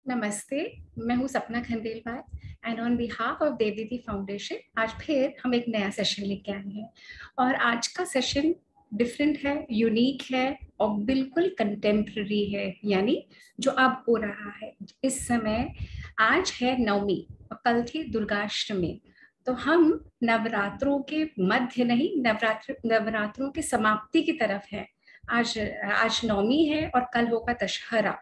नमस्ते, मैं हूँ Sapna Khandelwal and on behalf of Devdidi foundation आज फिर हम एक नया सेशन लेके आए हैं। और आज का सेशन डिफरेंट है, यूनिक है और बिल्कुल कंटेम्प्रेरी है, यानी जो अब हो रहा है इस समय। आज है नवमी और कल थी दुर्गाष्टमी, तो हम नवरात्रों के मध्य नहीं, नवरात्रों की समाप्ति की तरफ है। आज आज नवमी है और कल होगा दशहरा।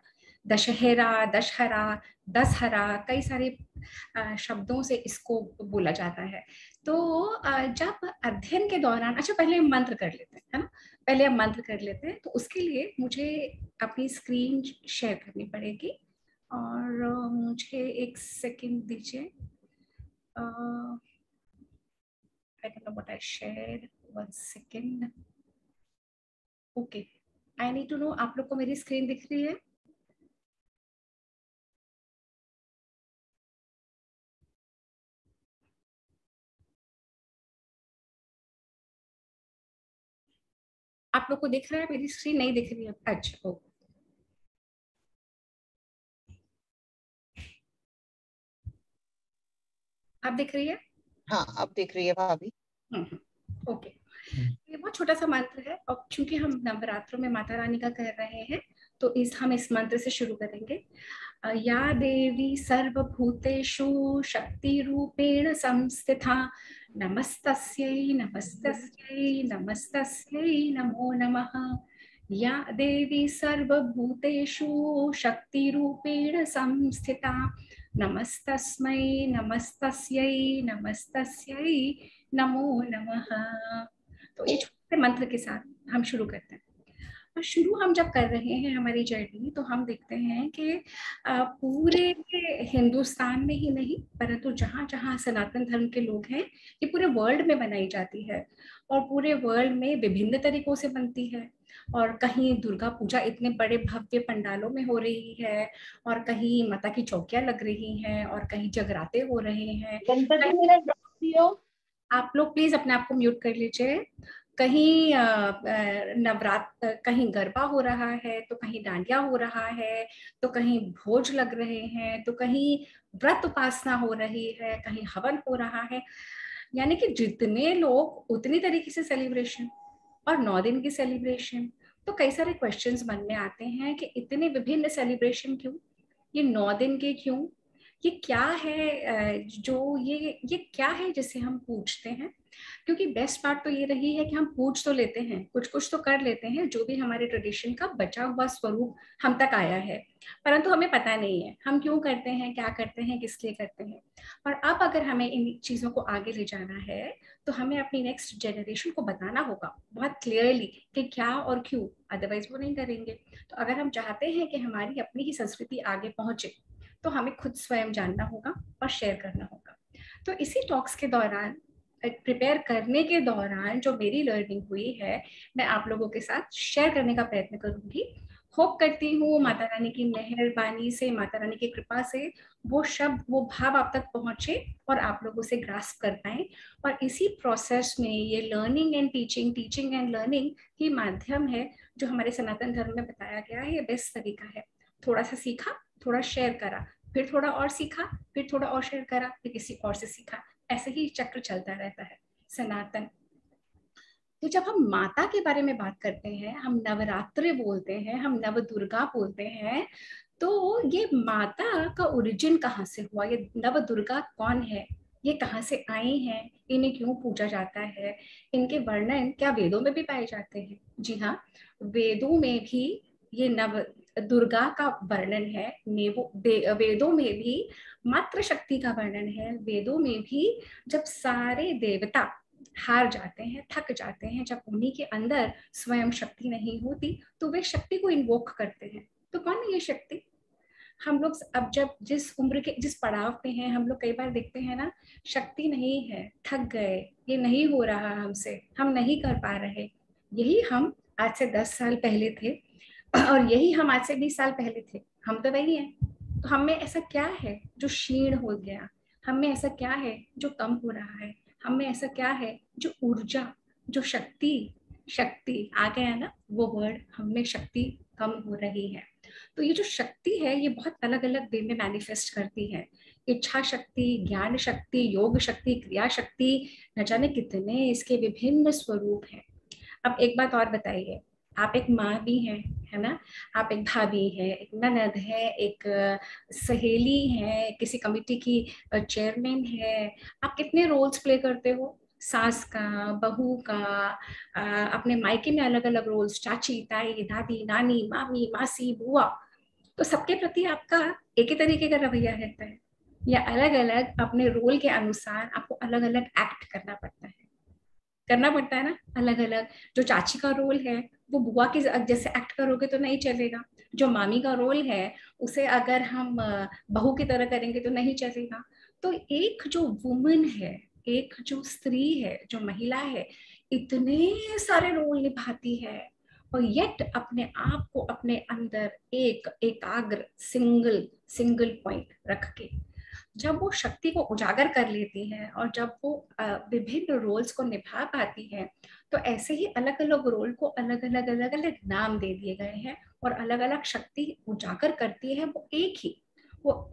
दशहरा, दशहरा, दशहरा, कई सारे शब्दों से इसको बोला जाता है। तो जब अध्ययन के दौरान, अच्छा पहले हम मंत्र कर लेते हैं, है ना। पहले हम मंत्र कर लेते हैं, तो उसके लिए मुझे अपनी स्क्रीन शेयर करनी पड़ेगी और मुझे एक सेकंड दीजिए। I don't know what I shared. 1 second. Okay. I need to know आप लोग को मेरी स्क्रीन दिख रही है? आप लोग को दिख रहा है? मेरी स्क्रीन नहीं दिख रही है। अच्छा, ओके। आप दिख रही है? हाँ, अब दिख रही है भाभी। ओके। ये बहुत छोटा सा मंत्र है और क्योंकि हम नवरात्रों में माता रानी का कर रहे हैं, तो हम इस मंत्र से शुरू करेंगे। या देवी सर्वभूतेषु शक्ति रूपेण संस्थिता नमस्तस्यै नमस्तस्यै नमस्तस्यै नमो नमः। या देवी सर्वभूतेषु शक्ति रूपेण संस्थिता नमस्तस्मै नमस्तस्यै नमस्तस्यै नमो नमः। तो ये छोटे मंत्र के साथ हम शुरू करते हैं। और शुरू हम जब कर रहे हैं हमारी जर्नी, तो हम देखते हैं कि पूरे हिंदुस्तान में ही नहीं, परंतु जहाँ जहाँ सनातन धर्म के लोग हैं, ये पूरे वर्ल्ड में बनाई जाती है और पूरे वर्ल्ड में विभिन्न तरीकों से बनती है। और कहीं दुर्गा पूजा इतने बड़े भव्य पंडालों में हो रही है, और कहीं माता की चौकियां लग रही हैं, और कहीं जगराते हो रहे हैं। आप लोग प्लीज अपने आप को म्यूट कर लीजिए। कहीं कहीं गरबा हो रहा है, तो कहीं डांडिया हो रहा है, तो कहीं भोज लग रहे हैं, तो कहीं व्रत उपासना हो रही है, कहीं हवन हो रहा है। यानी कि जितने लोग उतनी तरीके से सेलिब्रेशन, और 9 दिन की सेलिब्रेशन। तो कई सारे क्वेश्चंस मन में आते हैं कि इतने विभिन्न सेलिब्रेशन क्यों, ये 9 दिन के क्यों, ये क्या है, जो ये क्या है जिसे हम पूछते हैं। क्योंकि बेस्ट पार्ट तो ये रही है कि हम पूछ तो लेते हैं, कुछ कुछ तो कर लेते हैं, जो भी हमारे ट्रेडिशन का बचा हुआ स्वरूप हम तक आया है, परंतु हमें पता नहीं है हम क्यों करते हैं, क्या करते हैं, किस लिए करते हैं। और अब अगर हमें इन चीजों को आगे ले जाना है, तो हमें अपनी नेक्स्ट जनरेशन को बताना होगा बहुत क्लियरली कि क्या और क्यों, अदरवाइज वो नहीं करेंगे। तो अगर हम चाहते हैं कि हमारी अपनी ही संस्कृति आगे पहुंचे, तो हमें खुद स्वयं जानना होगा और शेयर करना होगा। तो इसी टॉक्स के दौरान, प्रिपेयर करने के दौरान जो मेरी लर्निंग हुई है, मैं आप लोगों के साथ शेयर करने का प्रयत्न करूंगी। होप करती हूँ माता रानी की मेहरबानी से, माता रानी की कृपा से वो शब्द, वो भाव आप तक पहुंचे और आप लोग उसे ग्रास्प कर पाए। और इसी प्रोसेस में ये learning and teaching, teaching and learning ही माध्यम है जो हमारे सनातन धर्म में बताया गया है। ये बेस्ट तरीका है। थोड़ा सा सीखा, थोड़ा शेयर करा, फिर थोड़ा और सीखा, फिर थोड़ा और शेयर करा, फिर किसी और से सीखा, ऐसे ही चक्र चलता रहता है सनातन। तो जब हम माता के बारे में बात करते हैं, हम नवरात्रि बोलते हैं, हम नव दुर्गा बोलते हैं, तो ये माता का ओरिजिन कहाँ से हुआ, ये नव दुर्गा कौन है, ये कहाँ से आई हैं, इन्हें क्यों पूजा जाता है, इनके वर्णन क्या वेदों में भी पाए जाते हैं? जी हाँ, वेदों में भी ये नव दुर्गा का वर्णन है। वेदों में भी मातृ शक्ति का वर्णन है। वेदों में भी जब सारे देवता हार जाते हैं, थक जाते हैं, जब उन्हीं के अंदर स्वयं शक्ति नहीं होती, तो वे शक्ति को इन्वोक करते हैं। तो कौन है ये शक्ति? हम लोग अब जब जिस उम्र के, जिस पड़ाव पे हैं, हम लोग कई बार देखते हैं ना, शक्ति नहीं है, थक गए, ये नहीं हो रहा हमसे, हम नहीं कर पा रहे। यही हम आज से 10 साल पहले थे और यही हम आज से 20 साल पहले थे। हम तो वही हैं। तो हम में ऐसा क्या है जो क्षीण हो गया? हम में ऐसा क्या है जो कम हो रहा है? हम में ऐसा क्या है जो ऊर्जा, जो शक्ति, शक्ति आ गया ना वो वर्ड, हम में शक्ति कम हो रही है। तो ये जो शक्ति है ये बहुत अलग अलग वे में मैनिफेस्ट करती है। इच्छा शक्ति, ज्ञान शक्ति, योग शक्ति, क्रिया शक्ति, न जाने कितने इसके विभिन्न स्वरूप हैं। अब एक बात और बताइए, आप एक माँ भी हैं, है ना, आप एक भाभी है, एक ननद है, एक सहेली है, किसी कमिटी की चेयरमैन है, आप कितने रोल्स प्ले करते हो, सास का, बहू का, अपने मायके में अलग अलग रोल्स, चाची, ताई, दादी, नानी, मामी, मासी, बुआ। तो सबके प्रति आपका एक ही तरीके का रवैया रहता है या अलग अलग अपने रोल के अनुसार आपको अलग अलग एक्ट करना पड़ता है? करना पड़ता है ना अलग अलग। जो चाची का रोल है वो बुआ के जैसे एक्ट करोगे तो नहीं चलेगा। जो मामी का रोल है उसे अगर हम बहू की तरह करेंगे तो नहीं चलेगा। तो एक जो वुमन है, एक जो स्त्री है, जो महिला है, इतने सारे रोल निभाती है और येट अपने आप को अपने अंदर एक एकाग्र सिंगल सिंगल पॉइंट रख के जब वो शक्ति को उजागर कर लेती है और जब वो विभिन्न रोल्स को निभा पाती है, तो ऐसे ही अलग अलग रोल को अलग अलग नाम दे दिए गए हैं और अलग अलग शक्ति उजागर करती है। वो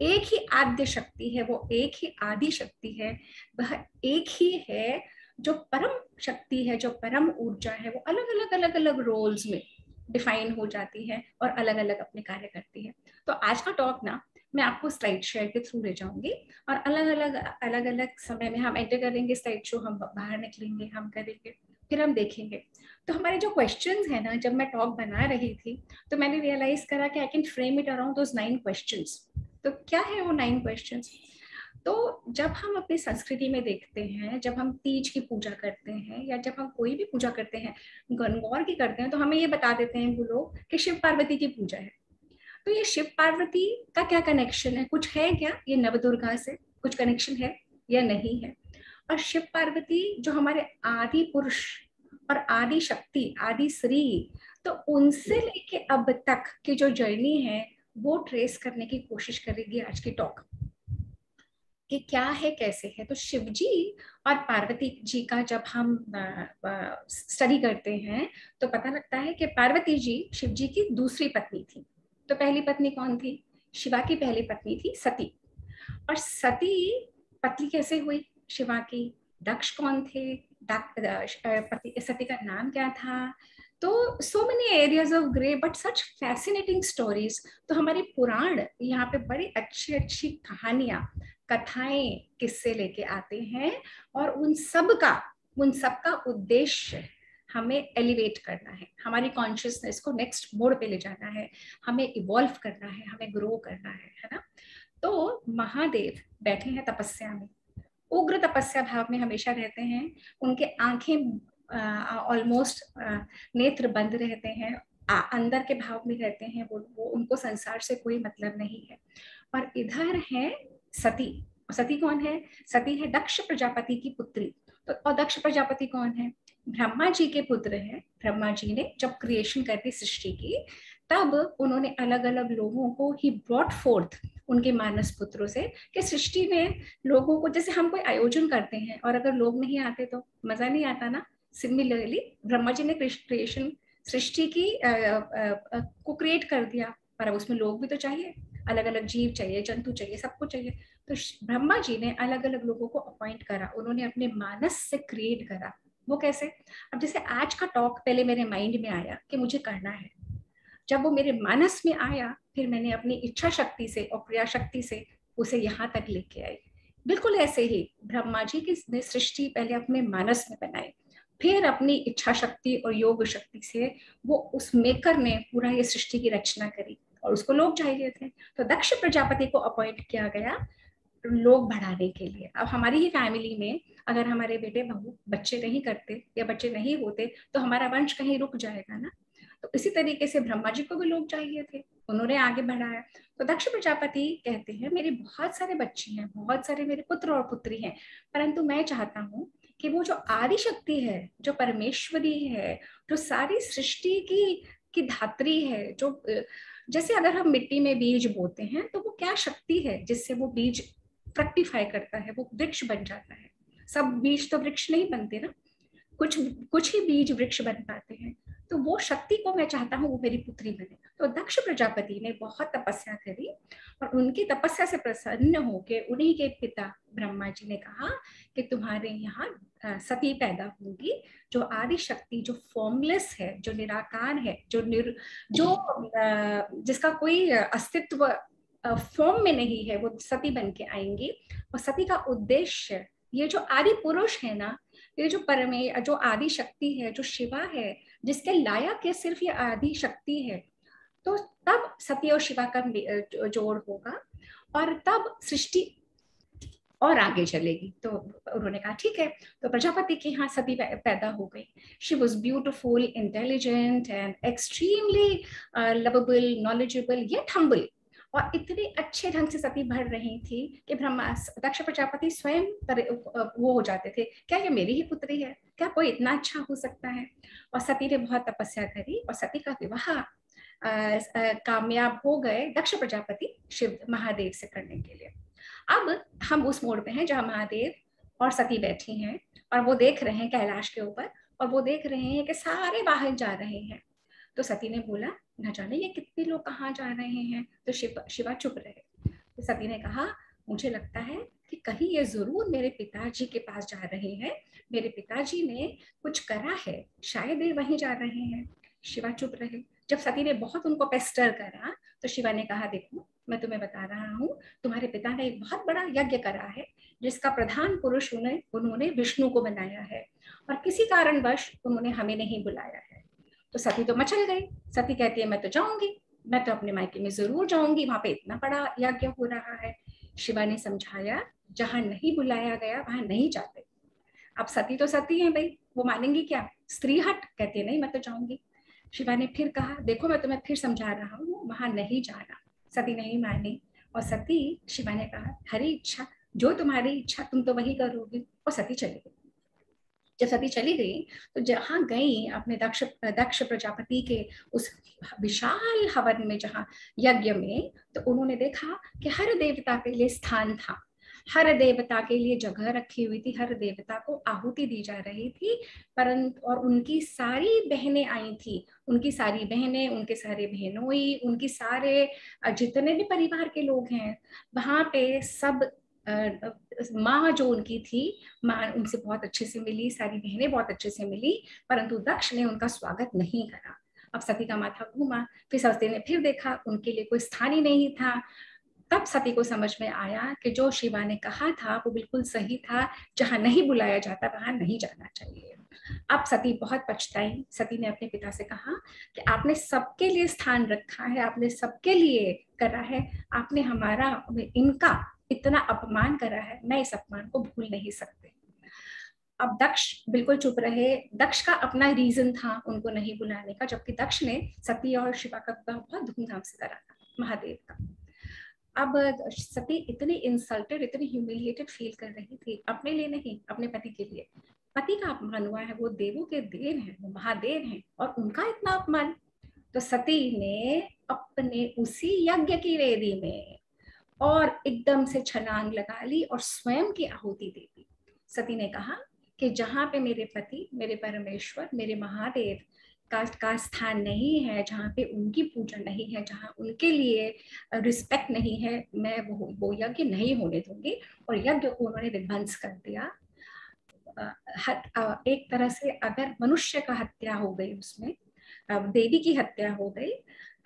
एक ही आद्य शक्ति है, वो एक ही आदि शक्ति है, वह एक ही है जो परम शक्ति है, जो परम ऊर्जा है। वो अलग अलग रोल्स में डिफाइन हो जाती है और अलग अलग अपने कार्य करती है। तो आज का टॉक ना मैं आपको स्लाइड शेयर के थ्रू ले जाऊंगी और अलग अलग समय में हम एंटर करेंगे स्लाइड शो, हम बाहर निकलेंगे, हम करेंगे, फिर हम देखेंगे। तो हमारे जो क्वेश्चंस है ना, जब मैं टॉक बना रही थी तो मैंने रियलाइज करा कि I can frame it around those 9 questions. तो क्या है वो 9 क्वेश्चंस? तो जब हम अपनी संस्कृति में देखते हैं, जब हम तीज की पूजा करते हैं या जब हम कोई भी पूजा करते हैं, गणगौर की करते हैं, तो हमें ये बता देते हैं वो लोग कि शिव पार्वती की पूजा है। तो ये शिव पार्वती का क्या कनेक्शन है? कुछ है क्या ये नवदुर्गा से? कुछ कनेक्शन है या नहीं है? और शिव पार्वती जो हमारे आदि पुरुष और आदि शक्ति, आदि श्री, तो उनसे लेके अब तक की जो जर्नी है वो ट्रेस करने की कोशिश करेगी आज की टॉक, कि क्या है, कैसे है। तो शिव जी और पार्वती जी का जब हम स्टडी करते हैं तो पता लगता है कि पार्वती जी शिव जी की दूसरी पत्नी थी। तो पहली पत्नी कौन थी? शिवा की पहली पत्नी थी सती। और सती पत्नी कैसे हुई शिवा की? दक्ष कौन थे? सती का नाम क्या था? तो so many areas of grey but such fascinating stories. तो हमारी पुराण यहाँ पे बड़ी अच्छी अच्छी कहानियां, कथाएं, किस्से लेके आते हैं और उन सब का उद्देश्य हमें एलिवेट करना है, हमारी कॉन्शियसनेस को नेक्स्ट मोड पे ले जाना है, हमें इवॉल्व करना है, हमें ग्रो करना है ना। तो महादेव बैठे हैं तपस्या में, उग्र तपस्या भाव में हमेशा रहते हैं। उनके आंखें ऑलमोस्ट नेत्र बंद रहते हैं, अंदर के भाव में रहते हैं। वो उनको संसार से कोई मतलब नहीं है। और इधर है सती। सती कौन है? सती है दक्ष प्रजापति की पुत्री। तो और दक्ष प्रजापति कौन है? ब्रह्मा जी के पुत्र हैं। ब्रह्मा जी ने जब क्रिएशन करती सृष्टि की, तब उन्होंने अलग अलग लोगों को ही ब्रॉट फोर्थ उनके मानस पुत्रों से, कि सृष्टि में लोगों को, जैसे हम कोई आयोजन करते हैं और अगर लोग नहीं आते तो मजा नहीं आता ना। सिमिलरली ब्रह्मा जी ने क्रिएशन सृष्टि की को क्रिएट कर दिया, पर अब उसमें लोग भी तो चाहिए, अलग अलग जीव चाहिए, जंतु चाहिए, सब कुछ चाहिए। तो ब्रह्मा जी ने अलग अलग लोगों को अपॉइंट करा, उन्होंने अपने मानस से क्रिएट करा। वो कैसे? अब जैसे आज का टॉक पहले मेरे माइंड में आया कि मुझे करना है, जब वो मेरे मानस में आया फिर मैंने अपनी इच्छा शक्ति से और क्रिया शक्ति से उसे यहाँ तक लेके आई। बिल्कुल ऐसे ही ब्रह्मा जी की सृष्टि पहले अपने मानस में बनाई, फिर अपनी इच्छा शक्ति और योग शक्ति से वो उस मेकर ने पूरा ये सृष्टि की रचना करी और उसको लोग चाहिए थे। तो दक्ष प्रजापति को अपॉइंट किया गया लोग बढ़ाने के लिए। अब हमारी ही फैमिली में अगर हमारे बेटे बहू बच्चे नहीं करते या बच्चे नहीं होते तो हमारा वंश कहीं रुक जाएगा ना। तो इसी तरीके से ब्रह्मा जी को भी लोग चाहिए थे, उन्होंने आगे बढ़ाया। तो दक्ष प्रजापति कहते हैं मेरे बहुत सारे बच्चे हैं, बहुत सारे मेरे पुत्र और पुत्री हैं, परंतु मैं चाहता हूँ कि वो जो आदि शक्ति है, जो परमेश्वरी है, जो सारी सृष्टि की धात्री है, जो जैसे अगर हम मिट्टी में बीज बोते हैं तो वो क्या शक्ति है जिससे वो बीज फ्रक्टिफाई करता है, वो वृक्ष बन जाता है। सब बीज तो वृक्ष नहीं बनते ना, कुछ कुछ ही बीज वृक्ष बन पाते हैं, तो वो शक्ति को मैं चाहता हूँ वो मेरी पुत्री बने। तो दक्ष प्रजापति ने बहुत तपस्या करी और उनकी तपस्या से प्रसन्न होकर उन्हीं के पिता ब्रह्मा जी ने कहा कि तुम्हारे यहाँ सती पैदा होगी, जो आदि शक्ति, जो फॉर्मलेस है, जो निराकार है, जिसका कोई अस्तित्व फॉर्म में नहीं है, वो सती बन के आएंगी। और सती का उद्देश्य, ये जो आदि पुरुष है ना, ये जो जो आदि शक्ति है, जो शिवा है, जिसके लायक ये सिर्फ ये आदि शक्ति है, तो तब सती और शिवा का जोड़ होगा और तब सृष्टि और आगे चलेगी। तो उन्होंने कहा ठीक है। तो प्रजापति की यहाँ सती पैदा हो गई। She was beautiful, intelligent and extremely lovable, knowledgeable, yet humble, और इतने अच्छे ढंग से सती भर रही थी कि दक्ष प्रजापति स्वयं वो हो जाते थे, क्या ये मेरी ही पुत्री है, क्या कोई इतना अच्छा हो सकता है। और सती ने बहुत तपस्या करी और सती का विवाह कामयाब हो गए दक्ष प्रजापति शिव महादेव से करने के लिए। अब हम उस मोड़ पे हैं जहाँ महादेव और सती बैठी हैं और वो देख रहे हैं कैलाश के ऊपर, और वो देख रहे हैं कि सारे बाहर जा रहे हैं। तो सती ने बोला, न जाने ये कितने लोग कहाँ जा रहे हैं। तो शिवा चुप रहे। तो सती ने कहा, मुझे लगता है कि कहीं ये जरूर मेरे पिताजी के पास जा रहे हैं, मेरे पिताजी ने कुछ करा है, शायद ये वहीं जा रहे हैं। शिवा चुप रहे। जब सती ने बहुत उनको पेस्टर करा तो शिवा ने कहा, देखो मैं तुम्हें बता रहा हूँ, तुम्हारे पिता ने एक बहुत बड़ा यज्ञ करा है जिसका प्रधान पुरुष उन्होंने विष्णु को बनाया है, और किसी कारणवश उन्होंने हमें नहीं बुलाया है। तो सती तो मचल गई। सती कहती है, मैं तो जाऊंगी, मैं तो अपने मायके में जरूर जाऊंगी, वहां पे इतना बड़ा यज्ञ हो रहा है। शिवा ने समझाया, जहां नहीं बुलाया गया वहां नहीं जाते। अब सती तो सती है भाई, वो मानेंगी क्या? स्त्री हट, कहती है नहीं मैं तो जाऊंगी। शिवा ने फिर कहा, देखो मैं तुम्हें फिर समझा रहा हूँ, वहां नहीं जाना। सती नहीं मानी और शिवा ने कहा, हरी इच्छा, जो तुम्हारी इच्छा तुम तो वही करोगी। और सती चली गई। जब सती चली गई तो जहां गई अपने दक्ष प्रजापति के उस विशाल हवन में, जहां यज्ञ में, तो उन्होंने देखा कि हर देवता के लिए स्थान था, हर देवता के लिए जगह रखी हुई थी, हर देवता को आहुति दी जा रही थी। परंतु और उनकी सारी बहनें आई थी, उनकी सारी बहनें, उनके सारे बहनोई, उनकी सारे जितने भी परिवार के लोग हैं वहां पे सब माँ जो उनकी थी, माँ उनसे बहुत अच्छे से मिली, सारी बहनें बहुत अच्छे से मिली, परंतु दक्ष ने उनका स्वागत नहीं करा। अब सती का माथा घूमा। फिर सती ने फिर देखा, उनके लिए कोई स्थान ही नहीं था। तब सती को समझ में आया कि जो शिवा ने कहा था वो बिल्कुल सही था, जहां नहीं बुलाया जाता वहां नहीं जाना चाहिए। अब सती बहुत पछताई। सती ने अपने पिता से कहा कि आपने सबके लिए स्थान रखा है, आपने सबके लिए करा है, आपने इनका इतना अपमान करा है, मैं इस अपमान को भूल नहीं सकती। अब दक्ष बिल्कुल चुप रहे। दक्ष का अपना रीजन था उनको नहीं बुलाने का, जबकि दक्ष ने सती और शिवा का विवाह बहुत धूमधाम से करा था, महादेव का। अब सती इतनी इंसल्टेड, इतनी ह्यूमिलिएटेड फील कर रही थी, अपने लिए नहीं, अपने पति के लिए। पति का अपमान हुआ है, वो देवों के देव हैं, वो महादेव हैं, और उनका इतना अपमान। तो सती ने अपने उसी यज्ञ की वेदी में और एकदम से छलांग लगा ली और स्वयं की आहुति दे दी। सती ने कहा कि जहां पे मेरे पति, मेरे परमेश्वर, मेरे महादेव का स्थान नहीं है, जहाँ पे उनकी पूजा नहीं है, जहाँ उनके लिए रिस्पेक्ट नहीं है, मैं वो यज्ञ नहीं होने दूंगी। और यज्ञ को उन्होंने विध्वंस कर दिया। एक तरह से अगर मनुष्य का हत्या हो गई, उसमें देवी की हत्या हो गई।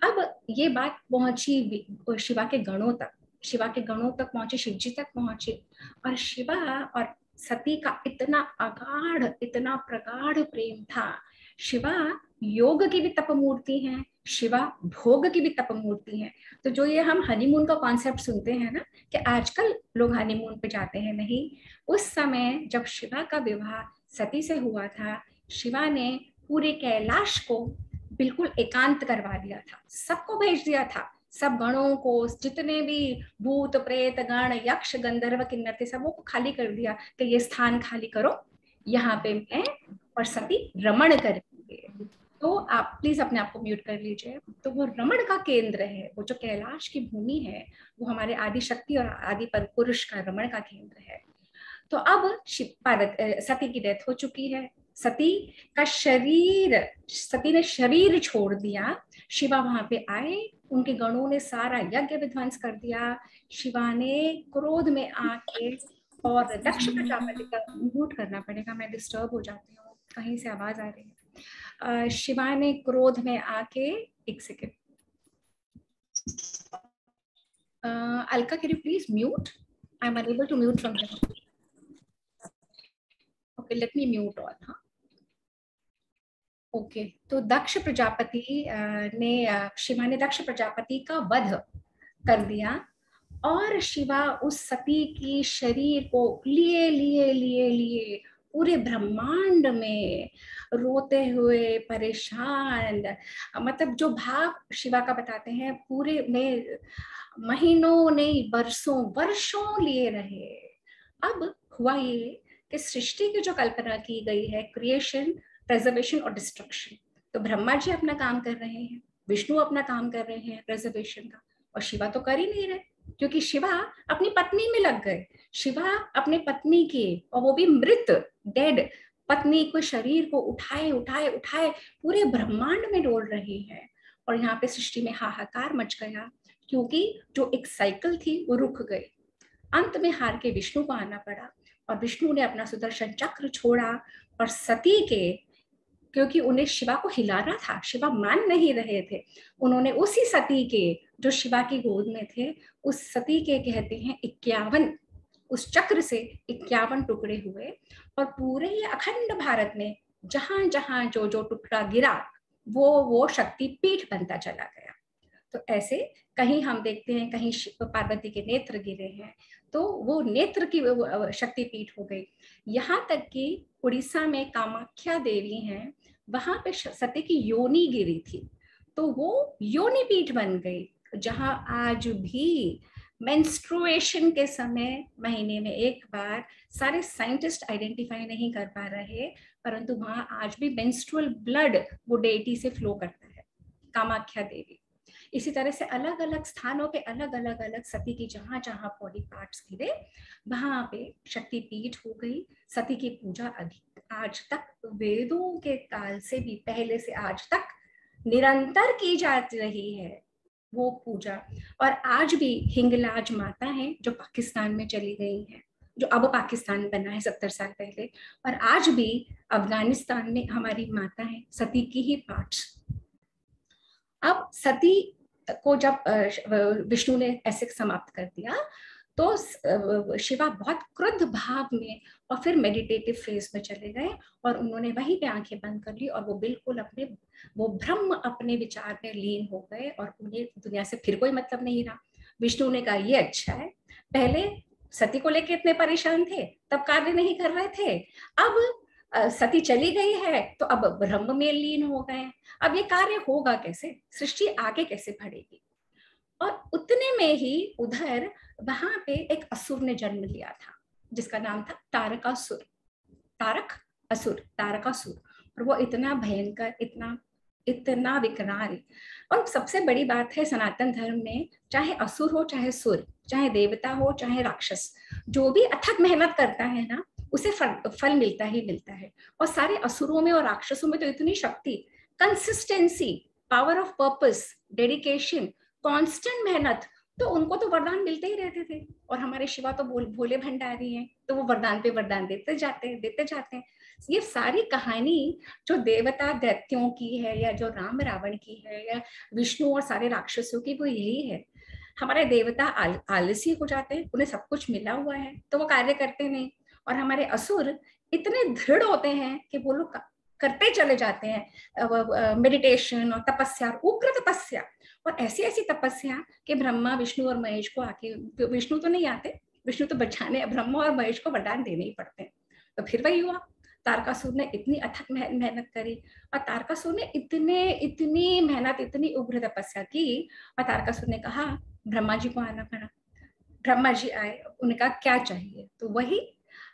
अब ये बात पहुंची शिवा के गणों तक, शिवा के गणों तक पहुंची, शिव जी तक पहुंची। और शिवा और सती का इतना अगाढ़, इतना प्रगाढ़ प्रेम था। शिवा योग की भी तप मूर्ति है, शिवा भोग की भी तप मूर्ति है। तो जो ये हम हनीमून का कॉन्सेप्ट सुनते हैं ना, कि आजकल लोग हनीमून पे जाते हैं, नहीं, उस समय जब शिवा का विवाह सती से हुआ था, शिवा ने पूरे कैलाश को बिल्कुल एकांत करवा दिया था, सबको भेज दिया था, सब गणों को, जितने भी भूत प्रेत गण यक्ष गंधर्व किन्नर थे, सबको खाली कर दिया कि ये स्थान खाली करो, यहाँ पे मैं और सती रमण करेंगे। तो आप प्लीज अपने आप को म्यूट कर लीजिए। तो वो रमण का केंद्र है, वो जो कैलाश की भूमि है, वो हमारे आदि शक्ति और आदि पर पुरुष का रमण का केंद्र है। तो अब सती की डेथ हो चुकी है। सती का शरीर, सती ने शरीर छोड़ दिया। शिवा वहां पे आए, उनके गणों ने सारा यज्ञ विध्वंस कर दिया। शिवा ने क्रोध में आके, और दक्ष प्रजापति का म्यूट करना पड़ेगा, मैं डिस्टर्ब हो जाती हूँ, कहीं से आवाज आ रही है। शिवा ने क्रोध में आके, एक second, Alka can you please mute, I am unable to mute from here. Okay, let me mute all. हाँ, ओके, तो दक्ष प्रजापति ने, शिवा ने दक्ष प्रजापति का वध कर दिया, और शिवा उस सती की शरीर को लिए लिए लिए लिए पूरे ब्रह्मांड में रोते हुए परेशान, मतलब जो भाव शिवा का बताते हैं, पूरे में महीनों नहीं वर्षों वर्षों लिए रहे। अब हुआ ये कि सृष्टि की जो कल्पना की गई है, क्रिएशन, प्रेजर्वेशन और डिस्ट्रक्शन, तो ब्रह्मा जी अपना काम कर रहे हैं, विष्णु अपना काम कर रहे हैं प्रेजर्वेशन का, और शिवा तो कर ही नहीं रहे, क्योंकि शिवा अपनी पत्नी में लग गए। शिवा अपने पत्नी के, और वो भी मृत, डेड पत्नी को, शरीर को उठाए उठाए उठाए पूरे ब्रह्मांड में डोल रही है। और यहाँ पे सृष्टि में हाहाकार मच गया, क्योंकि जो एक साइकिल थी वो रुक गई। अंत में हार के विष्णु को आना पड़ा, और विष्णु ने अपना सुदर्शन चक्र छोड़ा, और सती के, क्योंकि उन्हें शिवा को हिलाना था, शिवा मान नहीं रहे थे, उन्होंने उसी सती के जो शिवा की गोद में थे, उस सती के कहते हैं 51, उस चक्र से 51 टुकड़े हुए, और पूरे अखंड भारत में जहां जहां जो जो टुकड़ा गिरा वो शक्ति पीठ बनता चला गया। तो ऐसे कहीं हम देखते हैं, कहीं पार्वती के नेत्र गिरे हैं, तो वो नेत्र की शक्तिपीठ हो गई। यहाँ तक कि उड़ीसा में कामाख्या देवी हैं, वहां पे सती की योनि गिरी थी, तो वो योनि पीठ बन गई, जहां आज भी मेंस्ट्रुएशन के समय महीने में एक बार, सारे साइंटिस्ट आइडेंटिफाई नहीं कर पा रहे, परंतु वहां आज भी मेंस्ट्रुअल ब्लड वो डेटी से फ्लो करता है, कामाख्या देवी। इसी तरह से अलग अलग स्थानों पे अलग अलग अलग सती की जहां जहां बॉडी पार्ट्स गिरे, वहां पे शक्तिपीठ हो गई। सती की पूजा आज तक, वेदों के काल से भी पहले से आज तक निरंतर की जा रही है वो पूजा। और आज भी हिंगलाज माता है जो पाकिस्तान में चली गई है, जो अब पाकिस्तान बना है 70 साल पहले, और आज भी अफगानिस्तान में हमारी माता है, सती की ही पार्ट्स। अब सती को जब विष्णु ने ऐसे समाप्त कर दिया, तो शिवा बहुत क्रुद्ध भाव में और फिर मेडिटेटिव फेज में चले गए, और उन्होंने वहीं पे आंखें बंद कर ली, और वो बिल्कुल अपने, वो ब्रह्म अपने विचार में लीन हो गए, और उन्हें दुनिया से फिर कोई मतलब नहीं रहा। विष्णु ने कहा ये अच्छा है, पहले सती को लेके इतने परेशान थे, तब कार्य नहीं कर रहे थे, अब सती चली गई है तो अब ब्रह्म में लीन हो गए, अब ये कार्य होगा कैसे, सृष्टि आगे कैसे बढ़ेगी। और उतने में ही उधर वहां पे एक असुर ने जन्म लिया था, जिसका नाम था तारकासुर, तारक असुर, तारकासुर। और वो इतना भयंकर, इतना इतना विकराल। और सबसे बड़ी बात है सनातन धर्म में, चाहे असुर हो चाहे सुर, चाहे देवता हो चाहे राक्षस, जो भी अथक मेहनत करता है ना, उसे फल मिलता ही मिलता है। और सारे असुरों में और राक्षसों में तो इतनी शक्ति, consistency, power of purpose, dedication, constant मेहनत, तो उनको तो वरदान मिलते ही रहते थे। और हमारे शिवा तो भोले भंडारी हैं, तो वो वरदान पे वरदान देते जाते हैं, देते जाते हैं। ये सारी कहानी जो देवता दैत्यों की है, या जो राम रावण की है, या विष्णु और सारे राक्षसों की, वो यही है। हमारे देवता आलसी हो जाते हैं, उन्हें सब कुछ मिला हुआ है तो वो कार्य करते नहीं, और हमारे असुर इतने दृढ़ होते हैं कि वो लोग करते चले जाते हैं मेडिटेशन और तपस्या, उग्र तपस्या, और ऐसी ऐसी तपस्या कि ब्रह्मा विष्णु और महेश को आके, विष्णु तो नहीं आते, विष्णु तो बचाने, ब्रह्मा और महेश को वरदान देने ही पड़ते हैं। तो फिर वही हुआ, तारकासुर ने इतनी अथक मेहनत करी, और तारकासुर ने इतनी मेहनत, इतनी उग्र तपस्या की, और तारकासुर ने कहा ब्रह्मा जी को आना पड़ा। ब्रह्मा जी आए, उन्हें कहा क्या चाहिए, तो वही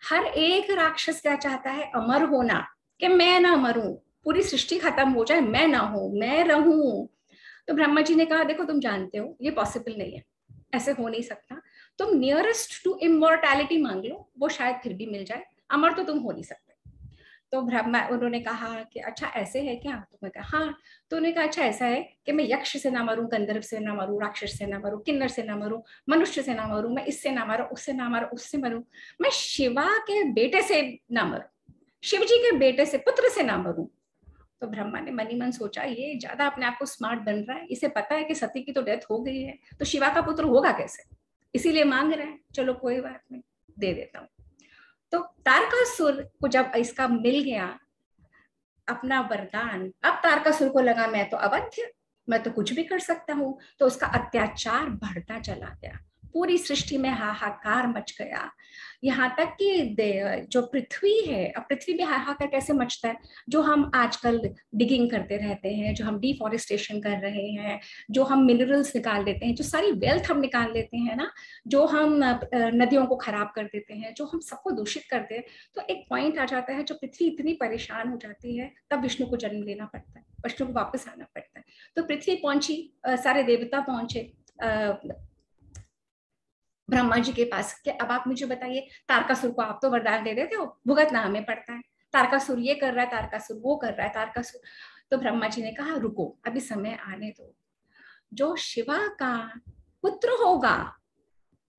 हर एक राक्षस क्या चाहता है, अमर होना, कि मैं ना मरूं, पूरी सृष्टि खत्म हो जाए, मैं ना हूं, मैं रहूं। तो ब्रह्मा जी ने कहा देखो तुम जानते हो ये पॉसिबल नहीं है, ऐसे हो नहीं सकता, तुम नियरेस्ट टू इमॉर्टैलिटी मांग लो, वो शायद फिर भी मिल जाए, अमर तो तुम हो नहीं सकते। तो ब्रह्मा उन्होंने कहा कि अच्छा ऐसे है क्या? तो मैं कहा हाँ। तो उन्होंने कहा अच्छा ऐसा है कि मैं यक्ष से ना मरूं, गंधर्व से ना मरूं, राक्षस से ना मरूं, किन्नर से ना मरूं, मनुष्य से ना मरूं, मैं इससे ना मरूं, उससे ना मरूं, उससे मरूं, मैं शिवा के बेटे से ना मरूं, शिव जी के बेटे से, पुत्र से ना मरूं। तो ब्रह्मा ने मन ही मन सोचा ये ज्यादा अपने आप को स्मार्ट बन रहा है, इसे पता है कि सती की तो डेथ हो गई है, तो शिवा का पुत्र होगा कैसे, इसीलिए मांग रहा है, चलो कोई बात नहीं, दे देता हूँ। तो तारकासुर को जब इसका मिल गया अपना वरदान, अब तारकासुर को लगा मैं तो अवध्य, मैं तो कुछ भी कर सकता हूँ, तो उसका अत्याचार बढ़ता चला गया, पूरी सृष्टि में हाहाकार मच गया। यहाँ तक कि जो पृथ्वी है, अब पृथ्वी में हाहाकार कैसे मचता है, जो हम आजकल डिगिंग करते रहते हैं, जो हम डिफॉरेस्टेशन कर रहे हैं, जो हम मिनरल्स निकाल देते हैं, जो सारी वेल्थ हम निकाल देते हैं ना, जो हम नदियों को खराब कर देते हैं, जो हम सबको दूषित करते हैं, तो एक पॉइंट आ जाता है, जो पृथ्वी इतनी परेशान हो जाती है, तब विष्णु को जन्म लेना पड़ता है, विष्णु को वापस आना पड़ता है। तो पृथ्वी पहुंची, सारे देवता पहुंचे ब्रह्मा जी के पास कि अब आप मुझे बताइए, तारकासुर को आप तो वरदान दे देते हो, भुगतना हमें पड़ता है, तारकासुर ये कर रहा है, तारकासुर वो कर रहा है, तारकासुर। तो ब्रह्मा जी ने कहा रुको, अभी समय आने दो, जो शिवा का पुत्र होगा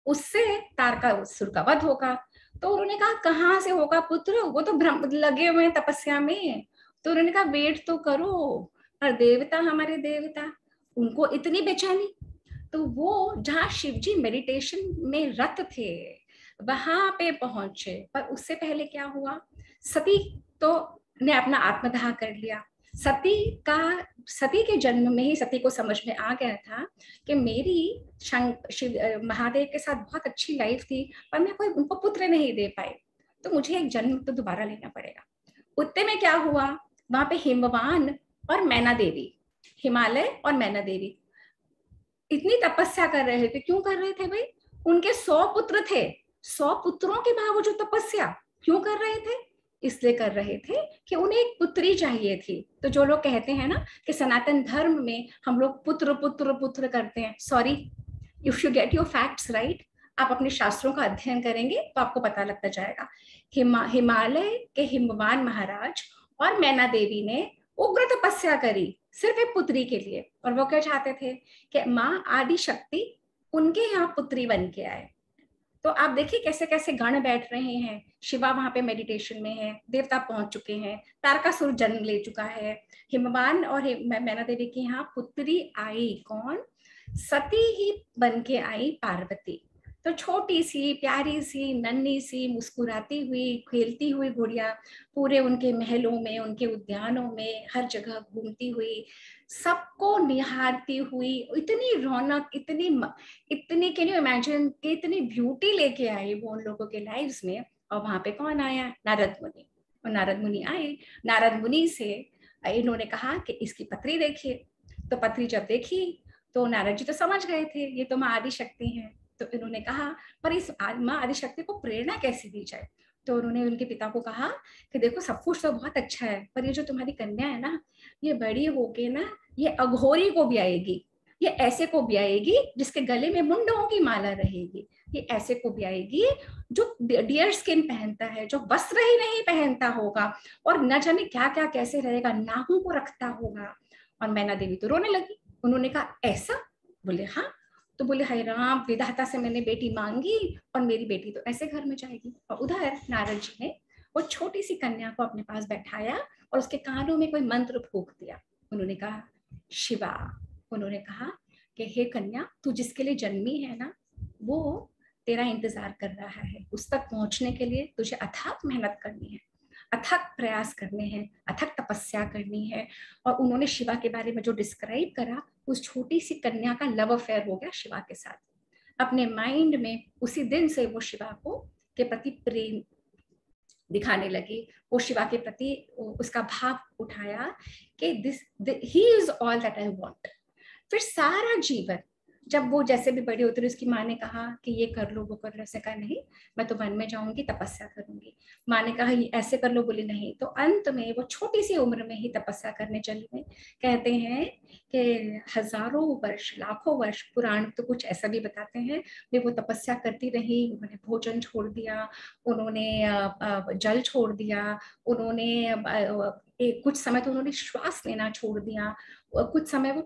उससे तारकासुर का वध होगा। तो उन्होंने कहा कहाँ से होगा पुत्र, वो तो ब्रह्म लगे हुए हैं तपस्या में। तो उन्होंने कहा वेट तो करो, और देवता हमारे देवता, उनको इतनी बेचैनी। तो वो जहाँ शिव जी मेडिटेशन में रत थे वहां पे पहुंचे, पर उससे पहले क्या हुआ, सती तो ने अपना आत्मदाह कर लिया। सती के जन्म में ही सती को समझ में आ गया था कि मेरी शिव महादेव के साथ बहुत अच्छी लाइफ थी, पर मैं कोई उनको पुत्र नहीं दे पाई, तो मुझे एक जन्म तो दोबारा लेना पड़ेगा। उतने में क्या हुआ, वहां पे हिमवान और मैना देवी, हिमालय और मैना देवी इतनी तपस्या कर रहे थे। क्यों कर रहे थे भाई, उनके 100 पुत्र थे, 100 पुत्रों के बावजूद तपस्या क्यों कर रहे थे, इसलिए कर रहे थे कि उन्हें एक पुत्री चाहिए थी। तो जो लोग कहते हैं ना कि सनातन धर्म में हम लोग पुत्र पुत्र पुत्र करते हैं, sorry, if you get your facts right, आप अपने शास्त्रों का अध्ययन करेंगे तो आपको पता लगता जाएगा। हिमालय के हिमवान महाराज और मैना देवी ने उग्र तपस्या करी सिर्फ एक पुत्री के लिए, और वो क्या चाहते थे कि माँ आदि शक्ति उनके यहाँ पुत्री बन के आए। तो आप देखिए कैसे कैसे गण बैठ रहे हैं, शिवा वहां पे मेडिटेशन में है, देवता पहुंच चुके हैं, तारकासुर जन्म ले चुका है, हिमवान और मैना देवी के यहाँ पुत्री आई, कौन, सती ही बन के आई पार्वती। तो छोटी सी प्यारी सी नन्ही सी मुस्कुराती हुई खेलती हुई गुड़िया पूरे उनके महलों में, उनके उद्यानों में हर जगह घूमती हुई, सबको निहारती हुई, इतनी रौनक, इतनी कैन यू इमेजिन कि इतनी ब्यूटी लेके आई वो उन लोगों के लाइव्स में। और वहां पे कौन आया, नारद मुनि। और नारद मुनि आए, नारद मुनि से इन्होंने कहा कि इसकी पत्री देखिए। तो पत्री जब देखी तो नारद जी तो समझ गए थे ये तो माँ आदि शक्ति है। तो इन्होंने कहा पर इस माँ आदि शक्ति को प्रेरणा कैसे दी जाए। तो उन्होंने उनके पिता को कहा कि देखो सब कुछ तो बहुत अच्छा है, पर ये जो तुम्हारी कन्या है ना, ये बड़ी होके ना ये अघोरी को भी आएगी, ये ऐसे को भी आएगी जिसके गले में मुंडों की माला रहेगी, ये ऐसे को भी आएगी जो डियर स्किन पहनता है, जो वस्त्र ही नहीं पहनता होगा, और न जाने क्या क्या कैसे रहेगा, नाखून को रखता होगा। और मैना देवी तो रोने लगी। उन्होंने कहा ऐसा, बोले हाँ। तो बोले हाय राम, विधाता से मैंने बेटी मांगी और मेरी बेटी तो ऐसे घर में जाएगी। और उधर नारद जी ने वो छोटी सी कन्या को अपने पास बैठाया और उसके कानों में कोई मंत्र फूंक दिया। उन्होंने कहा शिवा, उन्होंने कहा कि हे कन्या, तू जिसके लिए जन्मी है ना, वो तेरा इंतजार कर रहा है, उस तक पहुंचने के लिए तुझे अथक मेहनत करनी है, अथक प्रयास करने हैं, अथक तपस्या करनी है। और उन्होंने शिवा के बारे में जो डिस्क्राइब करा, उस छोटी सी कन्या का लव अफेयर हो गया शिवा के साथ। अपने माइंड में उसी दिन से वो शिवा को के प्रति प्रेम दिखाने लगी, वो शिवा के प्रति उसका भाव उठाया कि this he is all that I want. फिर सारा जीवन जब वो जैसे भी बड़ी होती रही, उसकी माँ ने कहा कि ये कर लो वो कर लो, उसने कहा नहीं मैं तो वन में जाऊंगी, तपस्या करूंगी। माँ ने कहा ये ऐसे कर लो, बोली नहीं। तो अंत में वो छोटी सी उम्र में ही तपस्या करने चली गई। कहते हैं कि हजारों वर्ष, लाखों वर्ष, पुराण तो कुछ ऐसा भी बताते हैं वे वो तपस्या करती रही। उन्होंने भोजन छोड़ दिया, उन्होंने जल छोड़ दिया, उन्होंने कुछ समय तो उन्होंने श्वास लेना छोड़ दिया, कुछ समय वो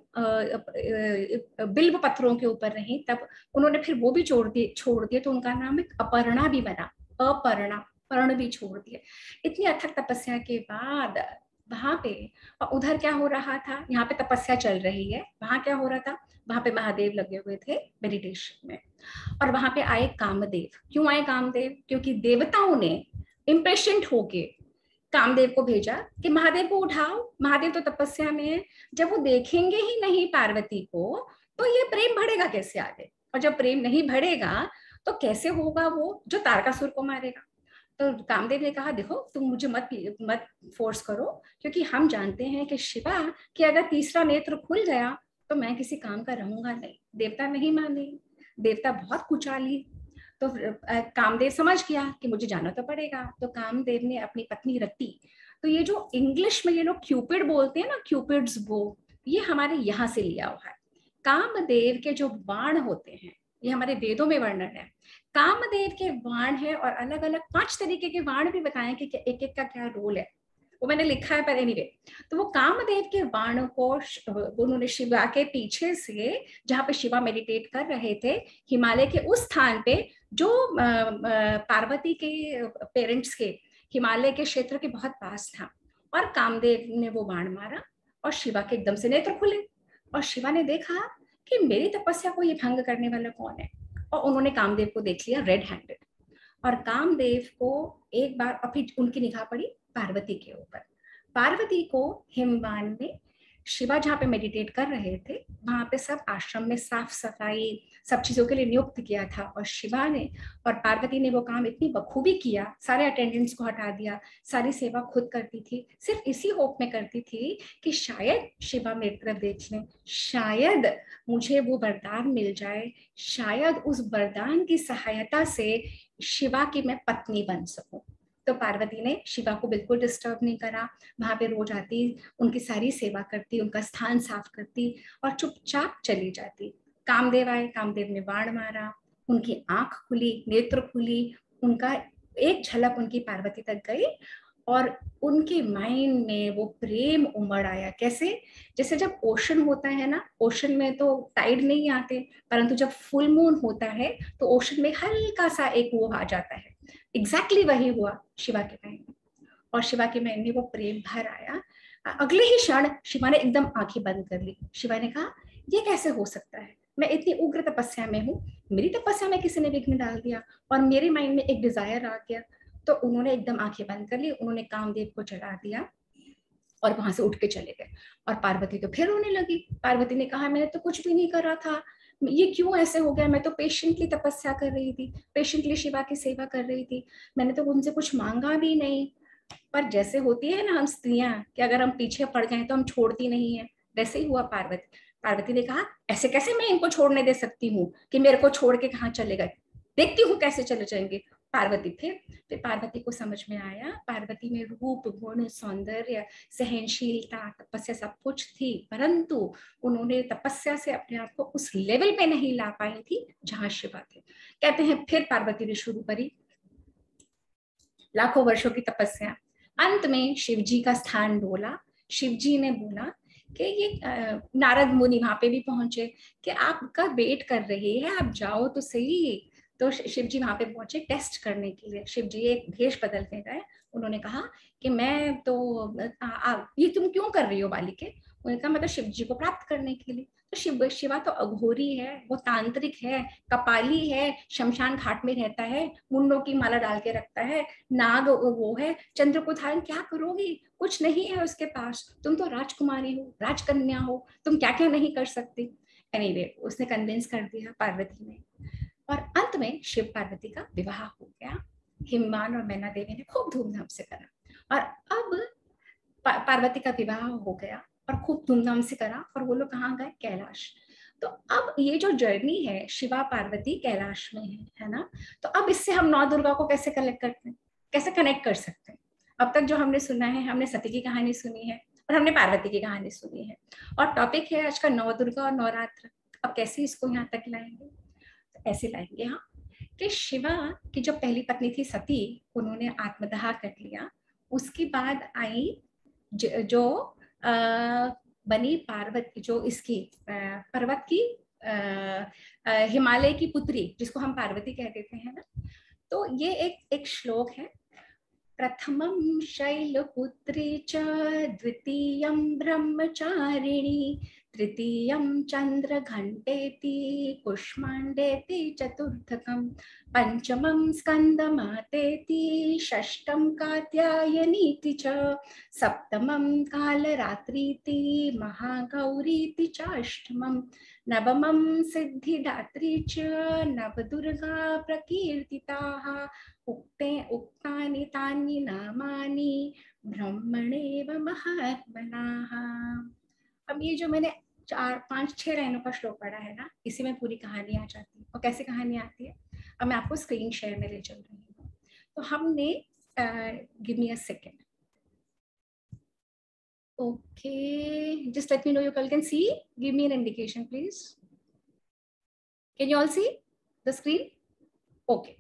बिल्व पत्थरों के ऊपर रही, तब उन्होंने फिर वो भी छोड़ दिए तो उनका नाम एक अपर्णा भी बना। अपर्णा, पर्ण भी छोड़ दिए। इतनी अथक तपस्या के बाद वहां पे, और उधर क्या हो रहा था, यहाँ पे तपस्या चल रही है, वहां क्या हो रहा था, वहां पे महादेव लगे हुए थे मेडिटेशन में। और वहां पे आए कामदेव। क्यों आए कामदेव? क्योंकि देवताओं ने इम्प्रेशेंट होके कामदेव को भेजा कि महादेव को उठाओ, महादेव तो तपस्या में है। जब वो देखेंगे ही नहीं पार्वती को तो ये प्रेम बढ़ेगा कैसे आगे, और जब प्रेम नहीं बढ़ेगा तो कैसे होगा वो जो तारकासुर को मारेगा। तो कामदेव ने कहा देखो तुम मुझे मत मत फोर्स करो, क्योंकि हम जानते हैं कि शिवा कि अगर तीसरा नेत्र खुल गया तो मैं किसी काम का रहूंगा नहीं। देवता नहीं माने, देवता बहुत कुचाली। तो कामदेव समझ गया कि मुझे जाना तो पड़ेगा। तो कामदेव ने अपनी पत्नी रति, तो ये जो इंग्लिश में ये लोग क्यूपिड बोलते हैं ना, क्यूपिड्स बो, ये हमारे यहाँ से लिया हुआ है। कामदेव के जो बाण होते हैं, ये हमारे वेदों में वर्णन है। कामदेव के बाण है, और अलग अलग 5 तरीके के बाण भी बताएं कि एक एक का क्या रोल है, वो मैंने लिखा है, पर एनीवे। तो वो कामदेव के बाण को उन्होंने शिवा के पीछे से, जहां पे शिवा मेडिटेट कर रहे थे, हिमालय के उस स्थान पे जो पार्वती के पेरेंट्स के हिमालय के क्षेत्र के बहुत पास था, और कामदेव ने वो बाण मारा और शिवा के एकदम से नेत्र खुले। और शिवा ने देखा कि मेरी तपस्या को ये भंग करने वाला कौन है, और उन्होंने कामदेव को देख लिया रेड हैंडेड। और कामदेव को एक बार अभी उनकी निगाह पड़ी पार्वती के ऊपर। पार्वती को हिमवान में, शिवा जहाँ पे मेडिटेट कर रहे थे वहां पे सब आश्रम में साफ सफाई सब चीजों के लिए नियुक्त किया था, और शिवा ने और पार्वती ने वो काम इतनी बखूबी किया, सारे अटेंडेंट्स को हटा दिया, सारी सेवा खुद करती थी, सिर्फ इसी होप में करती थी कि शायद शिवा मेरी तरफ देख लें, शायद मुझे वो वरदान मिल जाए, शायद उस वरदान की सहायता से शिवा की मैं पत्नी बन सकूं। तो पार्वती ने शिवा को बिल्कुल डिस्टर्ब नहीं करा, वहां पे रोज आती, उनकी सारी सेवा करती, उनका स्थान साफ करती और चुपचाप चली जाती। कामदेव आए, कामदेव ने बाण मारा, उनकी आंख खुली, नेत्र खुली, उनका एक झलक उनकी पार्वती तक गई, और उनके माइंड में वो प्रेम उमड़ आया। कैसे? जैसे जब ओशन होता है ना, ओशन में तो टाइड नहीं आते, परंतु जब फुल मून होता है तो ओशन में हल्का सा एक वो आ जाता है। एग्जैक्टली वही हुआ शिवा के माइंड में, और शिवा के माइंड में वो प्रेम भर आया। अगले ही क्षण शिवा ने एकदम आंखें बंद कर ली। शिवा ने कहा ये कैसे हो सकता है, मैं इतनी उग्र तपस्या में हूँ, मेरी तपस्या में किसी ने विघ्न डाल दिया, और मेरे माइंड में एक डिजायर आ गया। तो उन्होंने एकदम आंखें बंद कर ली, उन्होंने कामदेव को चढ़ा दिया और वहां से उठ के चले गए। और पार्वती तो फिर रोने लगी। पार्वती ने कहा मैंने तो कुछ भी नहीं करा था, ये क्यों ऐसे हो गया, मैं तो पेशेंटली तपस्या कर रही थी, पेशेंटली शिवा की सेवा कर रही थी, मैंने तो उनसे कुछ मांगा भी नहीं। पर जैसे होती है ना हम स्त्रियां कि अगर हम पीछे पड़ गए तो हम छोड़ती नहीं है, वैसे ही हुआ पार्वती। पार्वती ने कहा ऐसे कैसे मैं इनको छोड़ने दे सकती हूँ कि मेरे को छोड़ के कहाँ चले गए, देखती हूँ कैसे चले जाएंगे। पार्वती फिर पार्वती को समझ में आया, पार्वती में रूप गुण सौंदर्य सहनशीलता तपस्या सब कुछ थी, परंतु उन्होंने तपस्या से अपने आप को उस लेवल पे नहीं ला पाई थी जहां शिवा थे। कहते हैं फिर पार्वती ने शुरू करी लाखों वर्षों की तपस्या। अंत में शिव जी का स्थान डोला। शिव जी ने बोला कि ये नारद मुनि वहां पे भी पहुंचे कि आपका वेट कर रही है, आप जाओ तो सही। तो शिव जी वहां पे पहुंचे टेस्ट करने के लिए। शिव जी एक भेष बदलते गए, उन्होंने कहा कि मैं तो ये तुम क्यों कर रही हो बालिके? उन्होंने कहा मैं तो शिव जी को प्राप्त करने के लिए। तो शिवा तो अघोरी है, वो तांत्रिक है, कपाली है, शमशान घाट में रहता है, मुंडों की माला डाल के रखता है, नाग वो है, चंद्र को धारण क्या करोगी, कुछ नहीं है उसके पास, तुम तो राजकुमारी हो, राजकन्या हो, तुम क्या क्या नहीं कर सकती। एनीवे उसने कन्विंस कर दिया पार्वती ने, और अंत में शिव पार्वती का विवाह हो गया। हिमवान और मैना देवी ने खूब धूमधाम से करा, और अब पार्वती का विवाह हो गया और खूब धूमधाम से करा, और वो लोग कहाँ गए? कैलाश। तो अब ये जो जर्नी है शिवा पार्वती कैलाश में है ना, तो अब इससे हम नौ दुर्गा को कैसे कलेक्ट करते हैं, कैसे कनेक्ट कर सकते हैं? अब तक जो हमने सुना है, हमने सती की कहानी सुनी है और हमने पार्वती की कहानी सुनी है, और टॉपिक है आज का नौ दुर्गा और नवरात्र। अब कैसे इसको यहाँ तक लाएंगे? तो ऐसे लाएंगे हाँ, कि शिवा की जो पहली पत्नी थी सती, उन्होंने आत्मदाह कर लिया। उसके बाद आई जो बनी पार्वती, जो इसकी पर्वत की हिमालय की पुत्री, जिसको हम पार्वती कह देते हैं ना। तो ये एक श्लोक है, प्रथमं शैलपुत्री च द्वितीयं ब्रह्मचारिणी तृतीयं चंद्रघंटेति कुष्मांडेति चतुर्थकं पंचमं स्कंदमातेति षष्ठं कात्यायनीति च सप्तमं कालरात्रीति महागौरीति चाष्टमं नवमं सिद्धिदात्री च नवदुर्गा प्रकीर्तिताः उक्तानि तानि नामानि ब्रह्मणेव महात्मनाः। अब ये जो मैंने 4-5-6 लाइनों का श्लोक पढ़ा है ना, इसी में पूरी कहानी आ जाती है। और कैसे कहानी आती है, अब मैं आपको स्क्रीन शेयर में ले चल रही हूँ। तो हमने give me a second, okay, just let me know you all can see, give me an indication please, can you all see the screen? Okay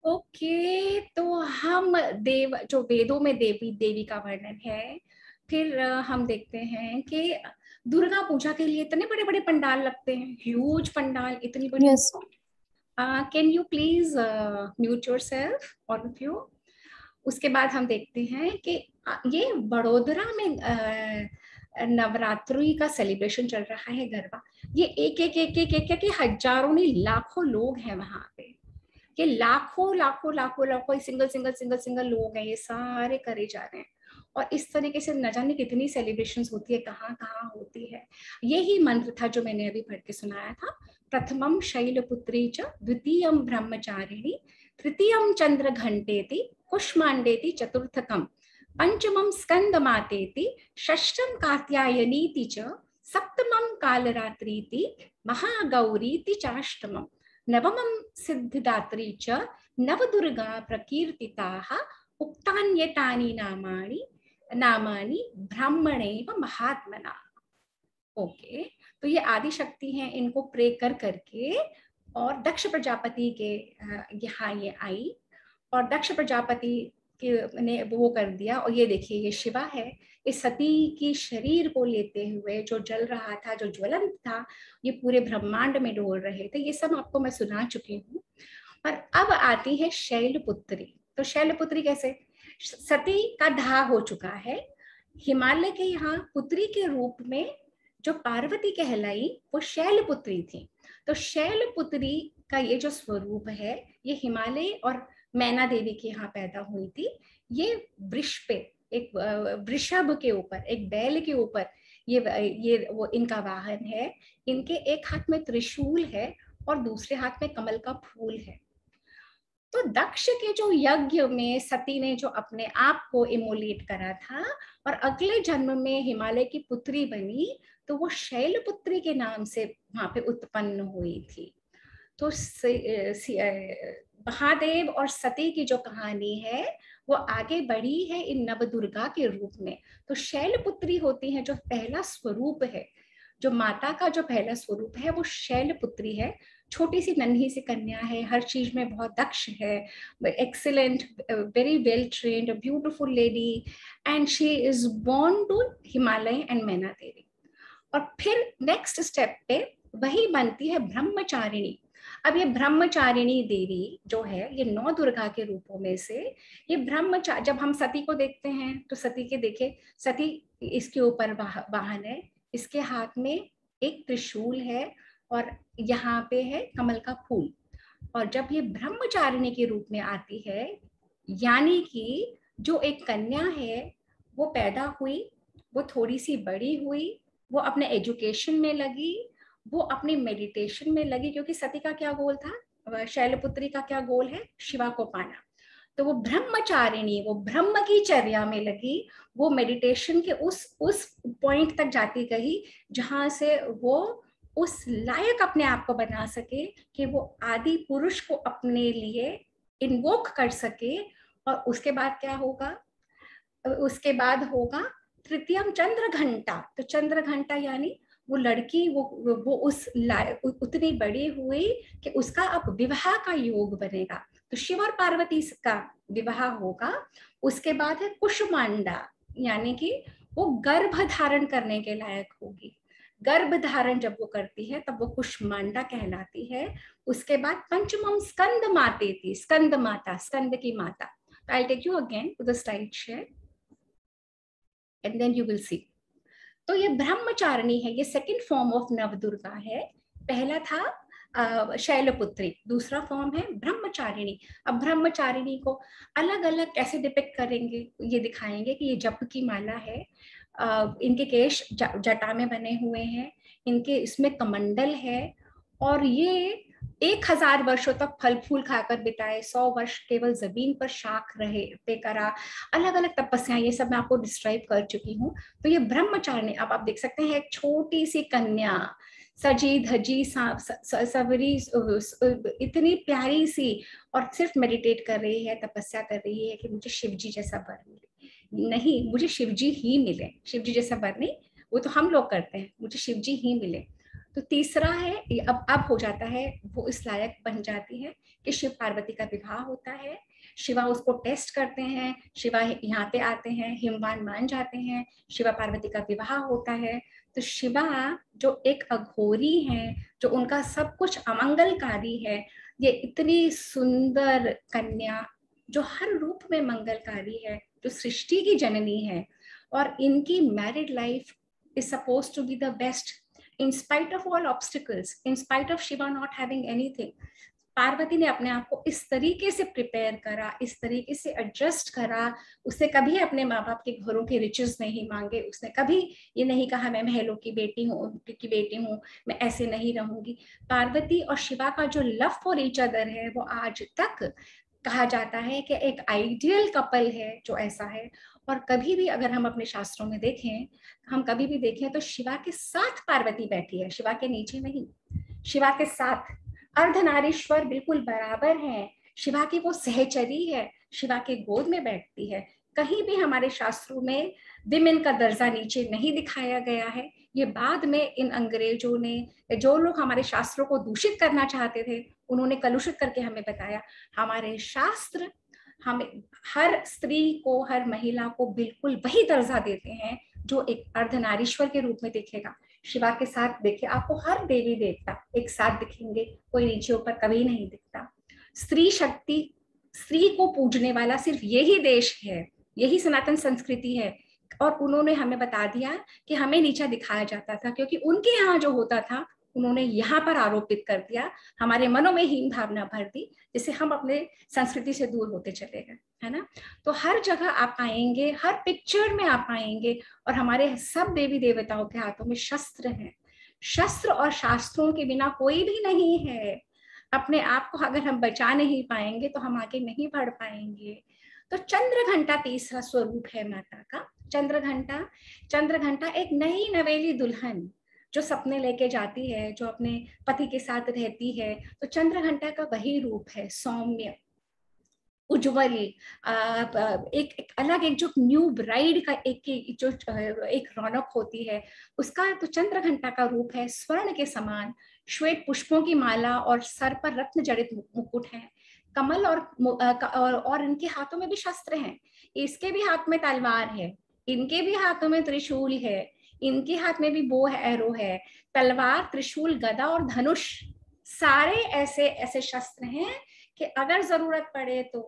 okay, तो हम देव, जो वेदों में देवी देवी का वर्णन है, फिर हम देखते हैं कि दुर्गा पूजा के लिए इतने बड़े बड़े पंडाल लगते हैं, ह्यूज पंडाल, इतनी बड़ी। Yes. Can you please mute yourself all of you? उसके बाद हम देखते हैं कि ये बड़ोदरा में नवरात्रि का सेलिब्रेशन चल रहा है, गरबा। ये एक हजारों नहीं लाखों लोग हैं वहां पे, ये लाखों लाखों लाखों लाखों सिंगल लोग हैं, ये सारे करे जा रहे हैं। और इस तरीके से न जाने कितनी सेलिब्रेशंस होती है, कहाँ कहाँ होती है। यही मंत्र था जो मैंने अभी पढ़ के सुनाया था, प्रथमं शैलपुत्री च द्वितीयं ब्रह्मचारिणी तृतीयं चंद्रघंटेति कुष्मांडेति चतुर्थकं पंचमं स्कंदमातेति षष्ठं कात्यायनीति च सप्तमं कालरात्रीति महागौरीति चाष्टमं नवमं सिद्धिदात्री च नवदुर्गा प्रकीर्तिताः उक्तान्येतानि नामानि ब्राह्मणेव महात्मना। ओके, तो ये आदि शक्ति हैं, इनको प्रे कर करके और दक्ष प्रजापति के यहाँ ये आई, और दक्ष प्रजापति ने वो कर दिया। और ये देखिए, ये शिवा है, इस सती की शरीर को लेते हुए जो जल रहा था, जो ज्वलंत था, ये पूरे ब्रह्मांड में डोल रहे थे। ये सब आपको मैं सुना चुकी हूँ। और अब आती है शैलपुत्री। तो शैलपुत्री कैसे? सती का दाह हो चुका है, हिमालय के यहाँ पुत्री के रूप में जो पार्वती कहलाई वो शैलपुत्री थी। तो शैलपुत्री का ये जो स्वरूप है, ये हिमालय और मैना देवी के यहाँ पैदा हुई थी। ये वृक्ष पे, एक वृषभ के ऊपर, एक बैल के ऊपर, ये वो इनका वाहन है। इनके एक हाथ में त्रिशूल है और दूसरे हाथ में कमल का फूल है। तो दक्ष के जो यज्ञ में सती ने जो अपने आप को इमोलेट करा था और अगले जन्म में हिमालय की पुत्री बनी, तो वो शैलपुत्री के नाम से वहां पे उत्पन्न हुई थी। तो महादेव और सती की जो कहानी है वो आगे बढ़ी है इन नवदुर्गा के रूप में। तो शैलपुत्री होती है जो पहला स्वरूप है, जो माता का जो पहला स्वरूप है वो शैलपुत्री है। छोटी सी नन्ही सी कन्या है, हर चीज में बहुत दक्ष है, excellent, very well trained, beautiful lady, and she is born to Himalaya and Maina Devi. और फिर नेक्स्ट स्टेप पे वही बनती है ब्रह्मचारिणी। अब ये ब्रह्मचारिणी देवी जो है, ये 9 दुर्गा के रूपों में से ये ब्रह्मचारी, जब हम सती को देखते हैं तो सती के देखे, सती इसके ऊपर वाहन है, इसके हाथ में एक त्रिशूल है और यहाँ पे है कमल का फूल। और जब ये ब्रह्मचारिणी के रूप में आती है, यानी कि जो एक कन्या है वो पैदा हुई, वो थोड़ी सी बड़ी हुई, वो अपने एजुकेशन में लगी, वो अपनी मेडिटेशन में लगी, क्योंकि सती का क्या गोल था, शैलपुत्री का क्या गोल है, शिवा को पाना। तो वो ब्रह्मचारिणी, वो ब्रह्म की चर्या में लगी, वो मेडिटेशन के उस पॉइंट तक जाती गई जहां से वो उस लायक अपने आप को बना सके कि वो आदि पुरुष को अपने लिए इन्वोक कर सके। और उसके बाद क्या होगा? उसके बाद होगा तृतीयम चंद्र घंटा। तो चंद्र घंटा यानी वो लड़की वो उतनी बड़ी हुई कि उसका अब विवाह का योग बनेगा। तो शिव और पार्वती का विवाह होगा। उसके बाद है कुष्मांडा, यानी कि वो गर्भ धारण करने के लायक होगी। गर्भ धारण जब वो करती है तब वो कुष्मांडा कहलाती है। उसके बाद पंचमम स्कंद माते थी, स्कंद माता, स्कंद की माता। I'll take you again to the slide share and then you will see. तो ये ब्रह्मचारिणी है, ये सेकंड फॉर्म ऑफ नवदुर्गा है। पहला था शैलपुत्री, दूसरा फॉर्म है ब्रह्मचारिणी। अब ब्रह्मचारिणी को अलग अलग कैसे डिपिक्ट करेंगे, ये दिखाएंगे कि ये जप की माला है। इनके केश जटा में बने हुए हैं, इनके इसमें कमंडल है, और ये 1000 वर्षों तक फल फूल खाकर बिताए, 100 वर्ष केवल जमीन पर शाख रहे पे करा, अलग अलग तपस्या, ये सब मैं आपको डिस्क्राइब कर चुकी हूँ। तो ये ब्रह्मचारिणी, अब आप देख सकते हैं एक छोटी सी कन्या, सजी धजी सवरी, इतनी प्यारी सी, और सिर्फ मेडिटेट कर रही है, तपस्या कर रही है कि मुझे शिवजी जैसा वर मिले। नहीं, मुझे शिवजी ही मिले, शिवजी जैसा वर नहीं, वो तो हम लोग करते हैं, मुझे शिवजी ही मिले। तो तीसरा है, अब हो जाता है, वो इस लायक बन जाती है कि शिव पार्वती का विवाह होता है। शिवा उसको टेस्ट करते हैं, शिवा यहाँ पे आते हैं, हिमवान मान जाते हैं, शिवा पार्वती का विवाह होता है। तो शिवा जो एक अघोरी है, जो उनका सब कुछ अमंगलकारी है, ये इतनी सुंदर कन्या जो हर रूप में मंगलकारी है, जो सृष्टि की जननी है, और इनकी married life is suppose to be the best in spite of all obstacles, in spite of Shiva not having anything. Parvati ने अपने आप को इस तरीके से प्रिपेयर करा, इस तरीके से एडजस्ट करा। उसने कभी अपने माँ बाप के घरों के रिचेस नहीं मांगे, उसने कभी ये नहीं कहा मैं महलों की बेटी हूँ, मैं ऐसे नहीं रहूंगी। पार्वती और शिवा का जो लव फॉर ईच अदर है, वो आज तक कहा जाता है कि एक आइडियल कपल है जो ऐसा है। और कभी भी अगर हम अपने शास्त्रों में देखें, हम कभी भी देखें तो शिवा के साथ पार्वती बैठी है, शिवा के नीचे नहीं, शिवा के साथ। अर्धनारीश्वर बिल्कुल बराबर हैं, शिवा की वो सहचरी है, शिवा के गोद में बैठती है। कहीं भी हमारे शास्त्रों में विमेन का दर्जा नीचे नहीं दिखाया गया है। ये बाद में इन अंग्रेजों ने, जो लोग हमारे शास्त्रों को दूषित करना चाहते थे, उन्होंने कलुषित करके हमें बताया। हमारे शास्त्र हमें हर स्त्री को, हर महिला को बिल्कुल वही दर्जा देते हैं जो एक अर्धनारीश्वर के रूप में दिखेगा। शिवा के साथ देखिए, आपको हर देवी देवता एक साथ दिखेंगे, कोई नीचे ऊपर कभी नहीं दिखता। स्त्री शक्ति, स्त्री को पूजने वाला सिर्फ यही देश है, यही सनातन संस्कृति है। और उन्होंने हमें बता दिया कि हमें नीचा दिखाया जाता था, क्योंकि उनके यहाँ जो होता था उन्होंने यहाँ पर आरोपित कर दिया, हमारे मनों में हीन भावना भर दी, जिससे हम अपने संस्कृति से दूर होते चले गए, है ना। तो हर जगह आप पाएंगे, हर पिक्चर में आप पाएंगे, और हमारे सब देवी देवताओं के हाथों में शस्त्र हैं। शस्त्र और शास्त्रों के बिना कोई भी नहीं है। अपने आप को अगर हम बचा नहीं पाएंगे तो हम आगे नहीं बढ़ पाएंगे। तो चंद्र घंटा तीसरा स्वरूप है माता का। चंद्र घंटा एक नई नवेली दुल्हन जो सपने लेके जाती है, जो अपने पति के साथ रहती है, तो चंद्र घंटा का वही रूप है, सौम्य, उज्जवल, एक अलग, एक जो न्यू ब्राइड का एक रौनक होती है, उसका तो चंद्र घंटा का रूप है। स्वर्ण के समान श्वेत पुष्पों की माला और सर पर रत्न जड़ित मुकुट है, कमल और इनके हाथों में भी शस्त्र हैं। इसके भी हाथ में तलवार है, इनके भी हाथों में त्रिशूल है, इनके हाथ में भी बो है, एरो है, तलवार, त्रिशूल, गदा और धनुष, सारे ऐसे ऐसे शस्त्र हैं कि अगर जरूरत पड़े तो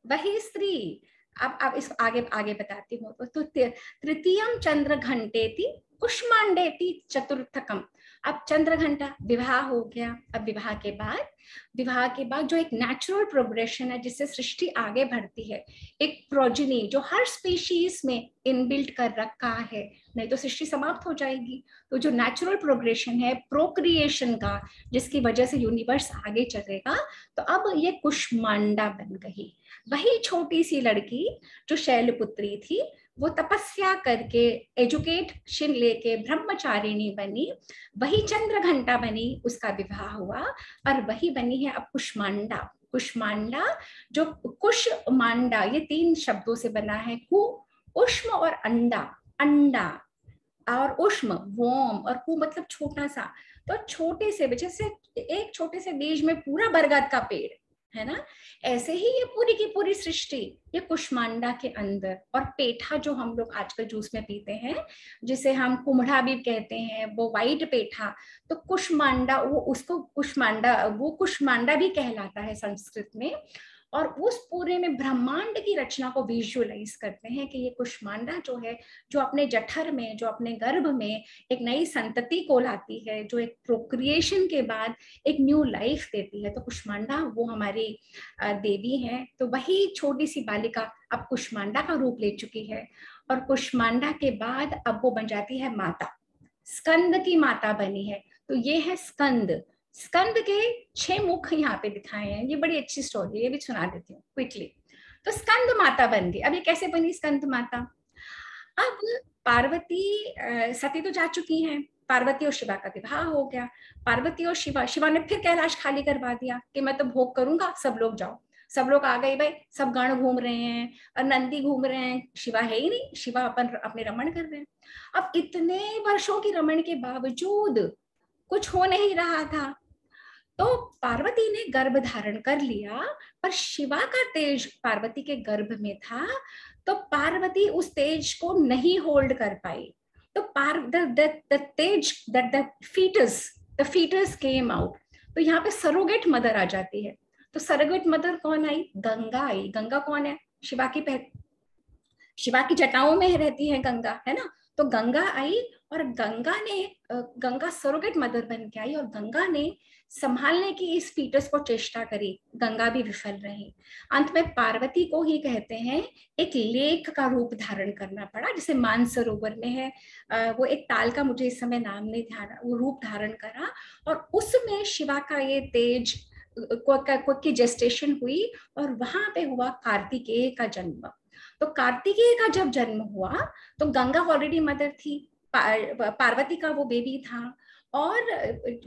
वही स्त्री। अब इस आगे आगे बताती हूँ। तो तृतीयम चंद्र घंटेति कुष्मांडेति चतुर्थकम। अब चंद्रघंटा विवाह हो गया। अब विवाह के बाद जो एक नेचुरल प्रोग्रेशन है जिससे सृष्टि आगे बढ़ती है, एक प्रोजिनी जो हर स्पीशीज में इनबिल्ट कर रखा है, नहीं तो सृष्टि समाप्त हो जाएगी। तो जो नेचुरल प्रोग्रेशन है प्रोक्रिएशन का, जिसकी वजह से यूनिवर्स आगे चलेगा, तो अब ये कुष्मांडा बन गई। वही छोटी सी लड़की जो शैलपुत्री थी, वो तपस्या करके एजुकेशन लेके ब्रह्मचारिणी बनी, वही चंद्रघंटा बनी, उसका विवाह हुआ, और वही बनी है अब कुष्मांडा। कुष्मांडा जो कुश मांडा, ये 3 शब्दों से बना है। कु उष्म और अंडा, अंडा और उष्म वोम, और कु मतलब छोटा सा। तो छोटे से, जैसे एक छोटे से बीज में पूरा बरगद का पेड़ है ना, ऐसे ही ये पूरी की पूरी सृष्टि ये कुष्मांडा के अंदर। और पेठा जो हम लोग आजकल जूस में पीते हैं, जिसे हम कुम्हड़ा भी कहते हैं, वो वाइट पेठा, तो कुष्मांडा, वो उसको कुष्मांडा, वो कुष्मांडा भी कहलाता है संस्कृत में। और उस पूरे में ब्रह्मांड की रचना को विजुअलाइज करते हैं कि ये कुष्मांडा जो है, जो अपने जठर में, जो अपने गर्भ में एक नई संतति को लाती है, जो एक प्रोक्रिएशन के बाद एक न्यू लाइफ देती है। तो कुष्मांडा वो हमारी देवी है। तो वही छोटी सी बालिका अब कुष्मांडा का रूप ले चुकी है, और कुष्मांडा के बाद अब वो बन जाती है माता, स्कंद की माता बनी है। तो ये है स्कंद। स्कंद के 6 मुख यहाँ पे दिखाए हैं। ये बड़ी अच्छी स्टोरी है, ये भी सुना देती हूँ क्विकली। तो स्कंद माता बन गई। अब ये कैसे बनी स्कंद माता? अब पार्वती सती तो जा चुकी हैं, पार्वती और शिवा का विवाह हो गया। पार्वती और शिवा ने फिर कैलाश खाली करवा दिया कि मैं तो भोग करूंगा, सब लोग जाओ। सब लोग आ गए भाई, सब गण घूम रहे हैं और नंदी घूम रहे हैं, शिवा है ही नहीं, शिवा अपने रमण कर रहे हैं। अब इतने वर्षों की रमण के बावजूद कुछ हो नहीं रहा था, तो पार्वती ने गर्भ धारण कर लिया, पर शिवा का तेज पार्वती के गर्भ में था, तो पार्वती उस तेज को नहीं होल्ड कर पाई। तो द फीटस केम आउट। तो यहाँ पे सरोगेट मदर आ जाती है। तो सरोगेट मदर कौन आई? गंगा आई। गंगा कौन है? शिवा की जटाओं में रहती है गंगा, है ना। तो गंगा आई, और गंगा सरोगेट मदर बन के आई, और गंगा ने संभालने की इस फीटस को चेष्टा करी। गंगा भी विफल रही। अंत में पार्वती को ही कहते हैं एक लेक का रूप धारण करना पड़ा, जिसे मानसरोवर में है। वो एक ताल का मुझे इस समय नाम नहीं ध्यान, वो रूप धारण करा, और उसमें शिवा का ये तेज की जेस्टेशन हुई, और वहां पे हुआ कार्तिकेय का जन्म। तो कार्तिकेय का जब जन्म हुआ, तो गंगा ऑलरेडी मदर थी, पार्वती का वो बेबी था, और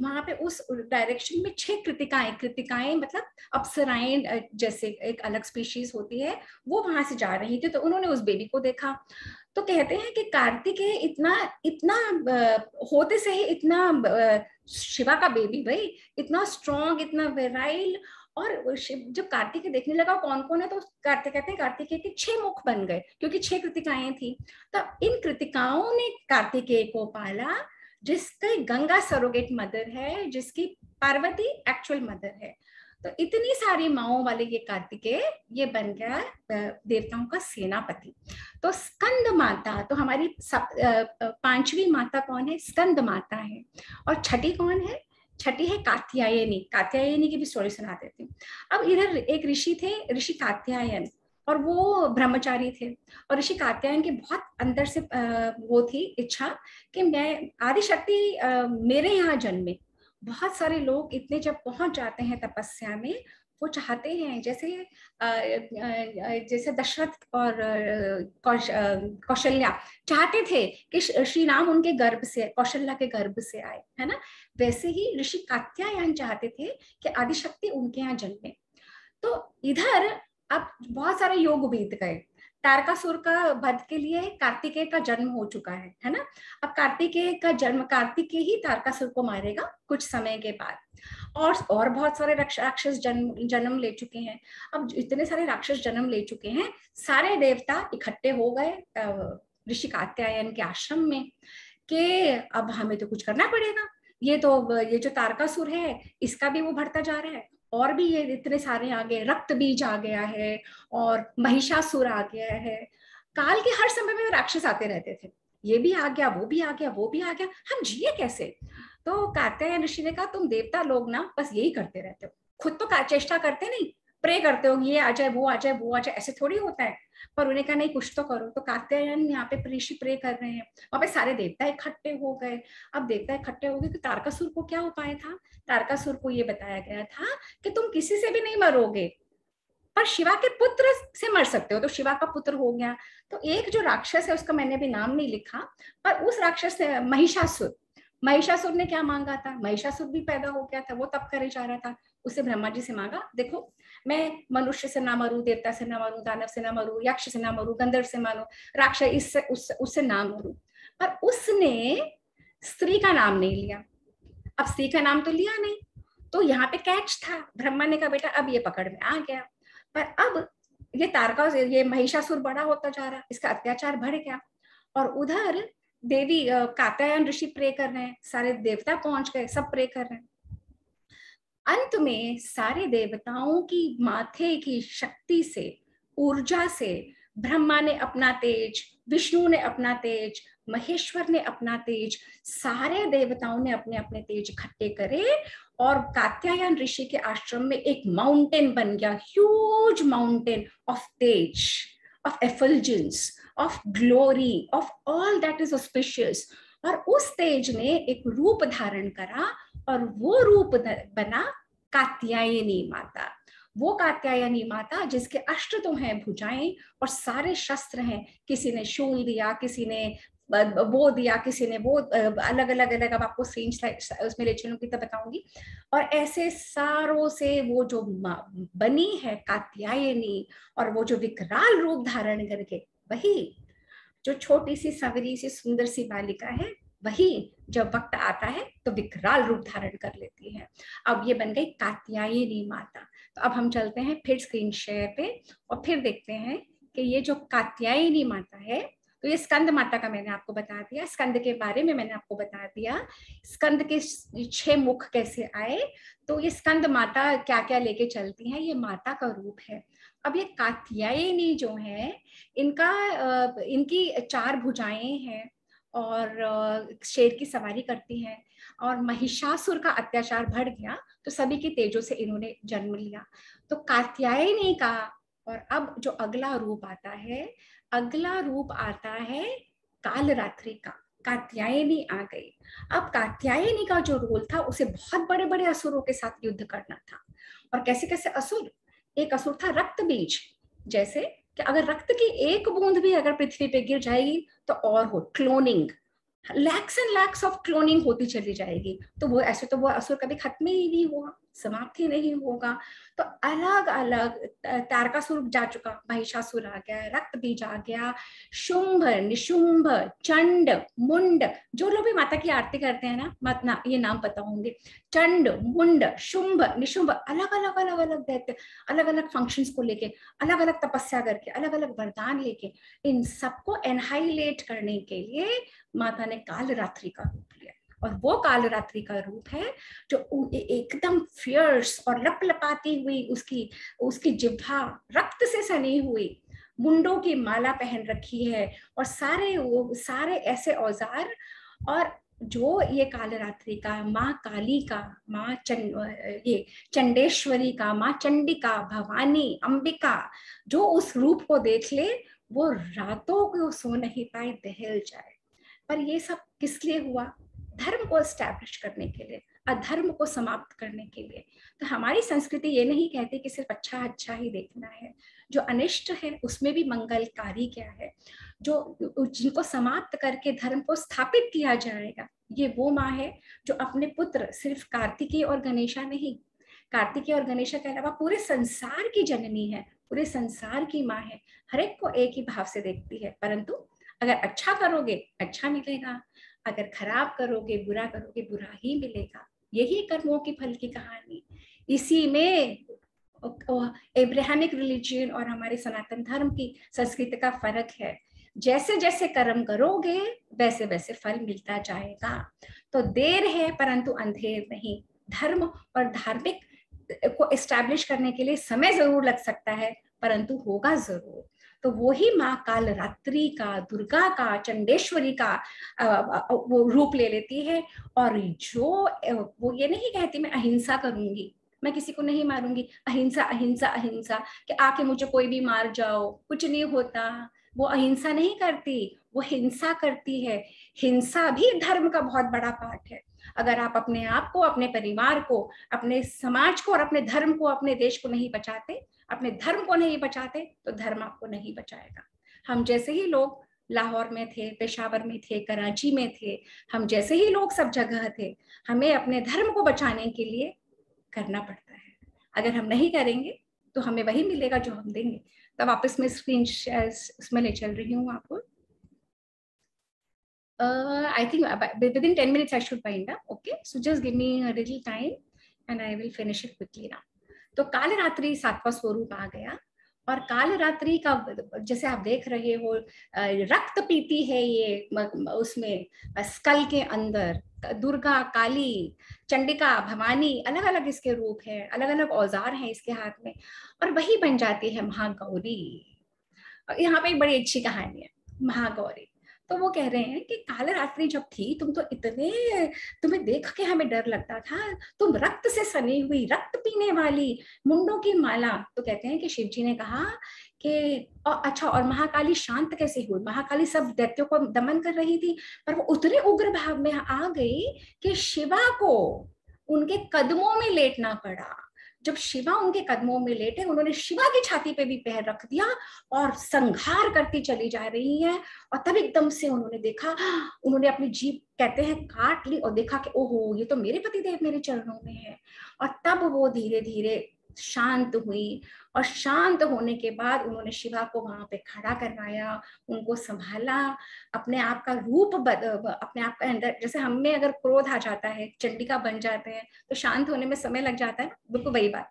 वहां पे उस डायरेक्शन में 6 कृतिकाएं मतलब अप्सराएं, जैसे एक अलग स्पीशीज होती है, वो वहां से जा रही थी। तो उन्होंने उस बेबी को देखा। तो कहते हैं कि कार्तिकेय इतना इतना होते से ही इतना शिवा का बेबी भाई, इतना स्ट्रॉन्ग, इतना वेराइल। और जब कार्तिकेय देखने लगा कौन कौन है, तो कहते हैं कार्तिकेय के 6 मुख बन गए, क्योंकि 6 कृतिकाएं थी। तो इन कृतिकाओं ने कार्तिकेय को पाला, जिसकी गंगा सरोगेट मदर है, जिसकी पार्वती एक्चुअल मदर है। तो इतनी सारी माओं वाले ये कार्तिकेय, ये बन गया देवताओं का सेनापति। तो स्कंद माता, तो हमारी 5वीं माता कौन है? स्कंद माता है। और छठी कौन है? छठी है कात्यायनी। कात्यायनी की भी स्टोरी सुना देती हूँ। अब इधर एक ऋषि थे, ऋषि कात्यायन, और वो ब्रह्मचारी थे। और ऋषि कात्यायन की बहुत अंदर से वो थी इच्छा कि मैं आदिशक्ति मेरे यहाँ जन्मे। बहुत सारे लोग इतने जब पहुंच जाते हैं तपस्या में, वो चाहते हैं, जैसे दशरथ और कौशल्या चाहते थे कि श्री राम उनके गर्भ से, कौशल्या के गर्भ से आए, है ना। वैसे ही ऋषि कात्यायन चाहते थे कि आदिशक्ति उनके यहाँ जन्मे। तो इधर अब बहुत सारे योग बीत गए। तारकासुर का वध के लिए कार्तिकेय का जन्म हो चुका है ना। अब कार्तिकेय का जन्म, कार्तिकेय ही तारकासुर को मारेगा कुछ समय के बाद। और बहुत सारे राक्षस जन्म ले चुके हैं। अब इतने सारे राक्षस जन्म ले चुके हैं, सारे देवता इकट्ठे हो गए ऋषि कात्यायन के आश्रम में, कि अब हमें तो कुछ करना पड़ेगा। ये जो तारकासुर है, इसका भी वो बढ़ता जा रहा है, और भी ये इतने सारे आ गए, रक्त बीज आ गया है, और महिषासुर आ गया है। काल के हर समय में राक्षस आते रहते थे, ये भी आ गया, वो भी आ गया, वो भी आ गया, हम जिए कैसे? तो कात्यायन ऋषि ने कहा तुम देवता लोग ना बस यही करते रहते हो, खुद तो चेष्टा करते नहीं, प्रे करते हो ये आ जाए वो आ जाए वो आ जाए, ऐसे थोड़ी होता है। पर उन्हें कहा नहीं कुछ तो करो। तो कात्यायन यहाँ पे ऋषि प्रे कर रहे हैं, वहां पे सारे देवता इकट्ठे हो गए। अब देवता इकट्ठे हो गए कि तारकासुर को क्या उपाय था। तारकासुर को ये बताया गया था कि तुम किसी से भी नहीं मरोगे, पर शिवा के पुत्र से मर सकते हो। तो शिवा का पुत्र हो गया। तो एक जो राक्षस है उसका मैंने भी नाम नहीं लिखा, पर उस राक्षस ने महिषासुर, महिषासुर ने क्या मांगा था, महिषासुर भी पैदा हो गया था, वो तप करे जा रहा था। उसे ब्रह्मा जी से मांगा देखो मैं मनुष्य से ना मरूं, देवता से ना मरूं, दानव से ना मरूं, यक्ष से ना मरूं, गंधर्व से मारूं, राक्षस इससे उससे ना मरूं। पर उसने स्त्री का नाम नहीं लिया। अब स्त्री का नाम तो लिया नहीं, तो यहाँ पे कैच था। ब्रह्मा ने कहा बेटा अब ये पकड़ में आ गया। पर अब ये महिषासुर बड़ा होता जा रहा, इसका अत्याचार बढ़ गया। और उधर देवी कात्यायन ऋषि प्रे कर रहे हैं, सारे देवता पहुंच गए, सब प्रे कर रहे हैं। अंत में सारे देवताओं की माथे की शक्ति से, ऊर्जा से, ब्रह्मा ने अपना तेज, विष्णु ने अपना तेज, महेश्वर ने अपना तेज, सारे देवताओं ने अपने अपने तेज इकट्ठे करे और कात्यायन ऋषि के आश्रम में एक माउंटेन बन गया, ह्यूज माउंटेन ऑफ तेज, of effulgence, of glory, of all that is auspicious. और उस तेज ने एक रूप धारण करा और वो रूप बना कात्यायनी माता। वो कात्यायनी माता जिसके अष्ट तो हैं भुजाएं और सारे शस्त्र हैं, किसी ने शूल दिया, किसी ने वो दिया, किसी ने वो, अलग अलग अलग, अब आपको सीन उसमें ले चलूंगी तो बताऊंगी। और ऐसे सारों से वो जो बनी है कात्यायनी, और वो जो विकराल रूप धारण करके, वही जो छोटी सी सवरी सी सुंदर सी बालिका है, वही जब वक्त आता है तो विकराल रूप धारण कर लेती है। अब ये बन गई कात्यायनी माता। तो अब हम चलते हैं फिर स्क्रीन शेयर पे और फिर देखते हैं कि ये जो कात्यायनी माता है, तो ये स्कंद माता का मैंने आपको बता दिया, स्कंद के बारे में मैंने आपको बता दिया, स्कंद के 6 मुख कैसे आए। तो ये स्कंद माता क्या क्या लेके चलती हैं, ये माता का रूप है। अब ये कात्यायनी जो है, इनकी 4 भुजाएं हैं और शेर की सवारी करती हैं। और महिषासुर का अत्याचार बढ़ गया तो सभी के तेजों से इन्होंने जन्म लिया। तो कात्यायनी का, और अब जो अगला रूप आता है, अगला रूप आता है कालरात्रि का। कात्यायनी आ गई। अब कात्यायनी का जो रोल था, उसे बहुत बड़े बड़े असुरों के साथ युद्ध करना था। और कैसे कैसे असुर, एक असुर था रक्त बीज, जैसे कि अगर रक्त की एक बूंद भी अगर पृथ्वी पे गिर जाएगी तो और हो cloning, lakhs and lakhs of cloning होती चली जाएगी। तो वो ऐसे तो वो असुर कभी खत्म ही नहीं हुआ, समाप्त ही नहीं होगा। तो अलग अलग, तारकासुर जा चुका, महिषासुर आ गया, रक्त बीज आ गया, शुंभ, निशुंभ, चंड, मुंड, जो लोग भी माता की आरती करते हैं ना, मत ना ये नाम पता होंगे, चंड, मुंड, शुंभ, निशुंभ, अलग अलग अलग अलग दैत्य, अलग अलग फंक्शंस को लेके, अलग अलग तपस्या करके, अलग अलग वरदान लेके, इन सबको एनहाइलेट करने के लिए माता ने कालरात्रि का रूप लिया। और वो कालरात्रि का रूप है जो एकदम फियर्स और लपलपाती हुई, उसकी जिह्वा रक्त से सनी हुई, मुंडों की माला पहन रखी है, और सारे ऐसे औजार। और जो ये कालरात्रि का, माँ काली का, ये चंडेश्वरी का, माँ चंडिका, भवानी, अंबिका, जो उस रूप को देख ले वो रातों को सो नहीं पाए, दहल जाए। पर ये सब किस लिए हुआ? धर्म को एस्टैब्लिश करने के लिए, अधर्म को समाप्त करने के लिए। तो हमारी संस्कृति ये नहीं कहती कि सिर्फ अच्छा अच्छा ही देखना है, जो अनिष्ट है उसमें भी मंगलकारी क्या है, जो जिनको समाप्त करके धर्म को स्थापित किया जाएगा। ये वो माँ है जो अपने पुत्र, सिर्फ कार्तिकेय और गणेशा नहीं, कार्तिकेय और गणेशा के अलावा पूरे संसार की जननी है, पूरे संसार की माँ है, हर एक को एक ही भाव से देखती है। परंतु अगर अच्छा करोगे अच्छा मिलेगा, अगर खराब करोगे, बुरा करोगे, बुरा ही मिलेगा। यही कर्मों की फल की कहानी। इसी में एब्राहमिक रिलीजन और हमारे सनातन धर्म की संस्कृति का फर्क है। जैसे जैसे कर्म करोगे वैसे वैसे फल मिलता जाएगा। तो देर है परंतु अंधेर नहीं। धर्म और धार्मिक को एस्टैब्लिश करने के लिए समय जरूर लग सकता है, परंतु होगा जरूर। तो वो ही माँ कालरात्रि का, दुर्गा का, चंडेश्वरी का वो रूप ले लेती है। और जो वो ये नहीं कहती मैं अहिंसा करूंगी, मैं किसी को नहीं मारूंगी, अहिंसा अहिंसा अहिंसा, कि आके मुझे कोई भी मार जाओ, कुछ नहीं होता, वो अहिंसा नहीं करती, वो हिंसा करती है। हिंसा भी धर्म का बहुत बड़ा पार्ट है। अगर आप अपने आप को, अपने परिवार को, अपने समाज को और अपने धर्म को, अपने देश को नहीं बचाते, अपने धर्म को नहीं बचाते, तो धर्म आपको नहीं बचाएगा। हम जैसे ही लोग लाहौर में थे, पेशावर में थे, कराची में थे, हम जैसे ही लोग सब जगह थे, हमें अपने धर्म को बचाने के लिए करना पड़ता है। अगर हम नहीं करेंगे तो हमें वही मिलेगा जो हम देंगे। तो वापस मैं स्क्रीन उसमें ले चल रही हूँ आपको। I think within 10 minutes I should wind up. Okay, so just give me a little time and I will finish it quickly now. तो कालरात्रि सातवां स्वरूप आ गया। और कालरात्रि का जैसे आप देख रहे हो, रक्त पीती है ये उसमें स्कल के अंदर। दुर्गा, काली, चंडिका, भवानी, अलग अलग इसके रूप है, अलग अलग औजार हैं इसके हाथ में, और वही बन जाती है महागौरी। यहाँ पे एक बड़ी अच्छी कहानी है महागौरी। तो वो कह रहे हैं कि कालरात्रि जब थी, तुम तो इतने, तुम्हें देख के हमें डर लगता था, तुम रक्त से सनी हुई, रक्त पीने वाली, मुंडों की माला। तो कहते हैं कि शिव जी ने कहा कि अच्छा, और महाकाली शांत कैसे हुई? महाकाली सब दैत्यों को दमन कर रही थी, पर वो उतने उग्र भाव में आ गई कि शिवा को उनके कदमों में लेटना पड़ा। जब शिवा उनके कदमों में लेटे, उन्होंने शिवा की छाती पे भी पैर रख दिया और संहार करती चली जा रही है। और तब एकदम से उन्होंने देखा, उन्होंने अपनी जीभ कहते हैं काट ली और देखा कि ओहो, ये तो मेरे पतिदेव मेरे चरणों में है। और तब वो धीरे धीरे शांत हुई। और शांत होने के बाद उन्होंने शिवा को वहां पे खड़ा करवाया, उनको संभाला, अपने आप का रूप अपने आप के अंदर, जैसे हमें अगर क्रोध आ जाता है, चंडिका बन जाते हैं, तो शांत होने में समय लग जाता है, बिल्कुल वही बात।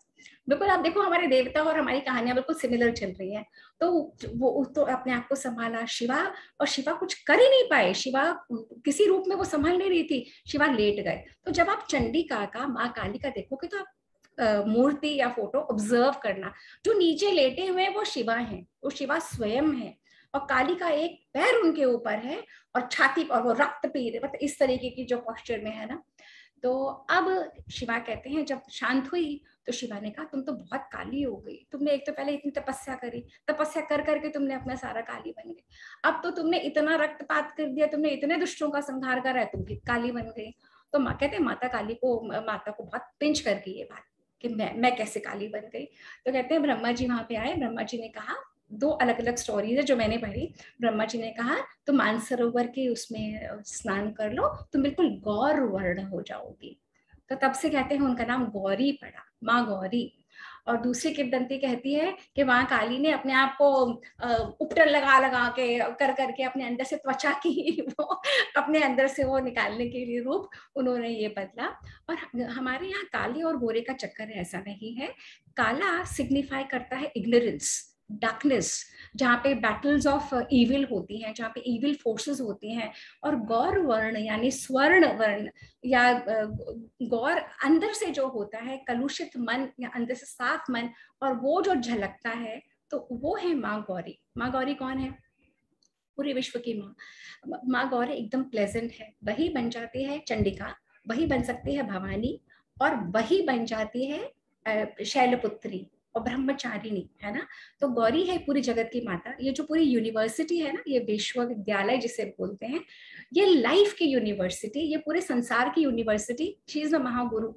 बिल्कुल आप देखो, हमारे देवता और हमारी कहानियां बिल्कुल सिमिलर चल रही हैं। तो वो तो अपने आप को संभाला शिवा, और शिवा कुछ कर ही नहीं पाए, शिवा किसी रूप में वो संभाल नहीं रही थी, शिवा लेट गए। तो जब आप चंडिका का, माँ काली का देखोगे तो आप मूर्ति या फोटो ऑब्जर्व करना, जो नीचे लेटे हुए हैं वो शिवा हैं, वो शिवा स्वयं है, और काली का एक पैर उनके ऊपर है और छाती पर वो रक्त पी रहे, मतलब इस तरीके की जो पोस्चर में है ना। तो अब शिवा कहते हैं, जब शांत हुई तो शिवा ने कहा, तुम तो बहुत काली हो गई, तुमने एक तो पहले इतनी तपस्या करी, तपस्या कर करके तुमने अपना सारा काली बन गई, अब तो तुमने इतना रक्तपात कर दिया, तुमने इतने दुष्टों का संहार करा है, तुम भी काली बन गई। तो माँ कहते हैं, माता को बहुत पिंच कर गई ये बात कि मैं कैसे काली बन गई। तो कहते हैं ब्रह्मा जी वहां पे आए, ब्रह्मा जी ने कहा, दो अलग अलग स्टोरीज है जो मैंने पढ़ी। ब्रह्मा जी ने कहा, तुम मानसरोवर के उसमें स्नान कर लो, तुम बिल्कुल गौर वर्ण हो जाओगी। तो तब से कहते हैं उनका नाम गौरी पड़ा, माँ गौरी। और दूसरी किंवदंती कहती है कि वहां काली ने अपने आप को उपटन लगा लगा के कर करके अपने अंदर से त्वचा की वो अपने अंदर से वो निकालने के लिए रूप उन्होंने ये बदला। और हमारे यहाँ काले और गोरे का चक्कर ऐसा नहीं है। काला सिग्निफाई करता है इग्नोरेंस, डार्कनेस, जहाँ पे बैटल्स ऑफ इविल होती हैं, जहाँ पे इविल फोर्सेस होती हैं। और गौर वर्ण यानी स्वर्ण वर्ण या गौर अंदर से जो होता है, कलुषित मन या अंदर से साफ मन, और वो जो झलकता है, तो वो है माँ गौरी। माँ गौरी कौन है? पूरे विश्व की माँ। माँ गौरी एकदम प्लेजेंट है, वही बन जाती है चंडिका, वही बन सकती है भवानी, और वही बन जाती है शैलपुत्री और ब्रह्मचारिणी, है ना। तो गौरी है पूरी जगत की माता। ये जो पूरी यूनिवर्सिटी है ना, ये विश्वविद्यालय जिसे बोलते हैं, ये लाइफ की यूनिवर्सिटी, ये पूरे संसार की university, she is the Mahaguru.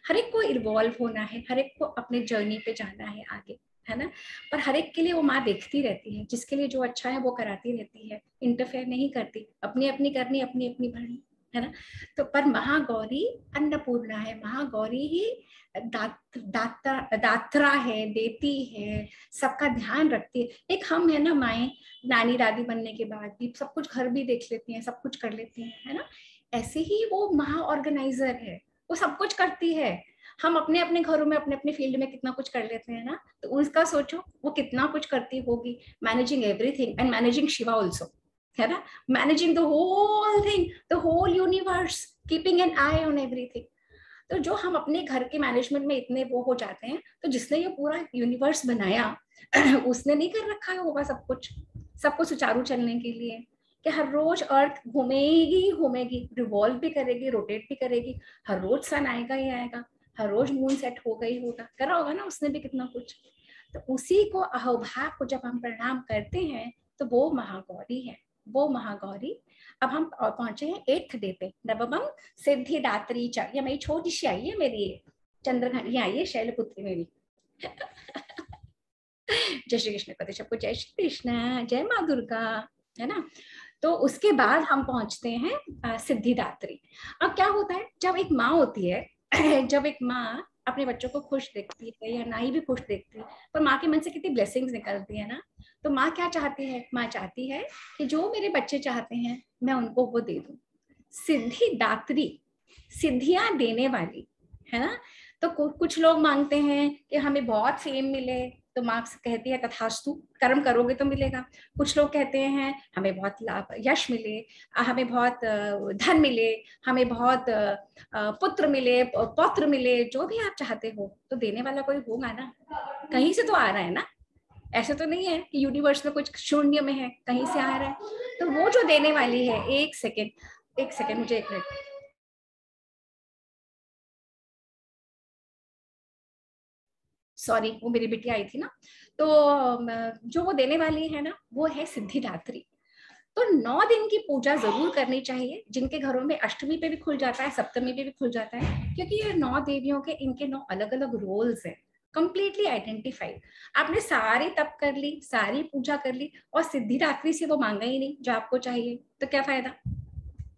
हर एक को इन्वॉल्व होना है, हर एक को अपने जर्नी पे जाना है आगे, है ना। पर हर एक के लिए वो माँ देखती रहती है, जिसके लिए जो अच्छा है वो कराती रहती है, इंटरफेयर नहीं करती, अपनी अपनी करनी, अपनी अपनी भरनी, है ना। तो पर महागौरी अन्नपूर्णा है, महागौरी ही दात्रा है, देती है, सबका ध्यान रखती है। एक हम है ना माएँ, नानी दादी बनने के बाद भी सब कुछ घर भी देख लेती हैं, सब कुछ कर लेती हैं, है ना। ऐसे ही वो महा ऑर्गेनाइजर है, वो सब कुछ करती है। हम अपने अपने घरों में अपने अपने फील्ड में कितना कुछ कर लेते हैं ना, तो उसका सोचो वो कितना कुछ करती होगी, managing everything and managing Shiva also, है ना, managing the whole thing, the whole universe, keeping an eye on everything. तो जो हम अपने घर के मैनेजमेंट में इतने वो हो जाते हैं, तो जिसने ये पूरा यूनिवर्स बनाया उसने नहीं कर रखा है होगा सब कुछ सुचारू चलने के लिए, कि हर रोज अर्थ घूमेगी घूमेगी, रिवॉल्व भी करेगी, रोटेट भी करेगी, हर रोज सन आएगा ही आएगा, हर रोज मून सेट होगा ही होगा, करा होगा ना उसने भी कितना कुछ। तो उसी को अहोभाव को जब हम प्रणाम करते हैं तो वो महागौरी है, वो महागौरी। अब हम पहुंचे हैं 8th डे पे, नवमम सिद्धिदात्री च। ये मेरी छोटी सी आई है, मेरी चंद्रघंटा, ये आई है शैलपुत्री मेरी। जय श्री कृष्ण कहते सबको, जय श्री कृष्ण, जय माँ दुर्गा, है ना। तो उसके बाद हम पहुंचते हैं सिद्धिदात्री। अब क्या होता है जब एक माँ होती है जब एक माँ अपने बच्चों को खुश देखती है या नहीं भी खुश देखती है, पर माँ के मन से कितनी ब्लेसिंग्स निकलती है ना। तो माँ क्या चाहती है, माँ चाहती है कि जो मेरे बच्चे चाहते हैं मैं उनको वो दे दूं। सिद्धिदात्री, सिद्धियां देने वाली, है ना। तो कुछ लोग मांगते हैं कि हमें बहुत फेम मिले, तो माँ कहती है तथास्तु, कर्म करोगे तो मिलेगा। कुछ लोग कहते हैं हमें बहुत लाभ यश मिले, हमें बहुत धन मिले, हमें बहुत पुत्र मिले, पौत्र मिले, जो भी आप चाहते हो, तो देने वाला कोई होगा ना, कहीं से तो आ रहा है ना। ऐसा तो नहीं है कि यूनिवर्स में कुछ शून्य में है, कहीं से आ रहा है। तो वो जो देने वाली है, एक सेकेंड मुझे, एक मिनट, सॉरी, वो मेरी बिटिया आई थी ना। तो जो वो देने वाली है ना, वो है सिद्धिदात्री। तो 9 दिन की पूजा जरूर करनी चाहिए, जिनके घरों में अष्टमी पे भी खुल जाता है, सप्तमी पे भी खुल जाता है, क्योंकि ये 9 देवियों के इनके 9 अलग अलग रोल्स हैं, कंप्लीटली आइडेंटिफाइड। आपने सारी तप कर ली, सारी पूजा कर ली, और सिद्धिदात्री से वो मांगा ही नहीं जो आपको चाहिए, तो क्या फायदा,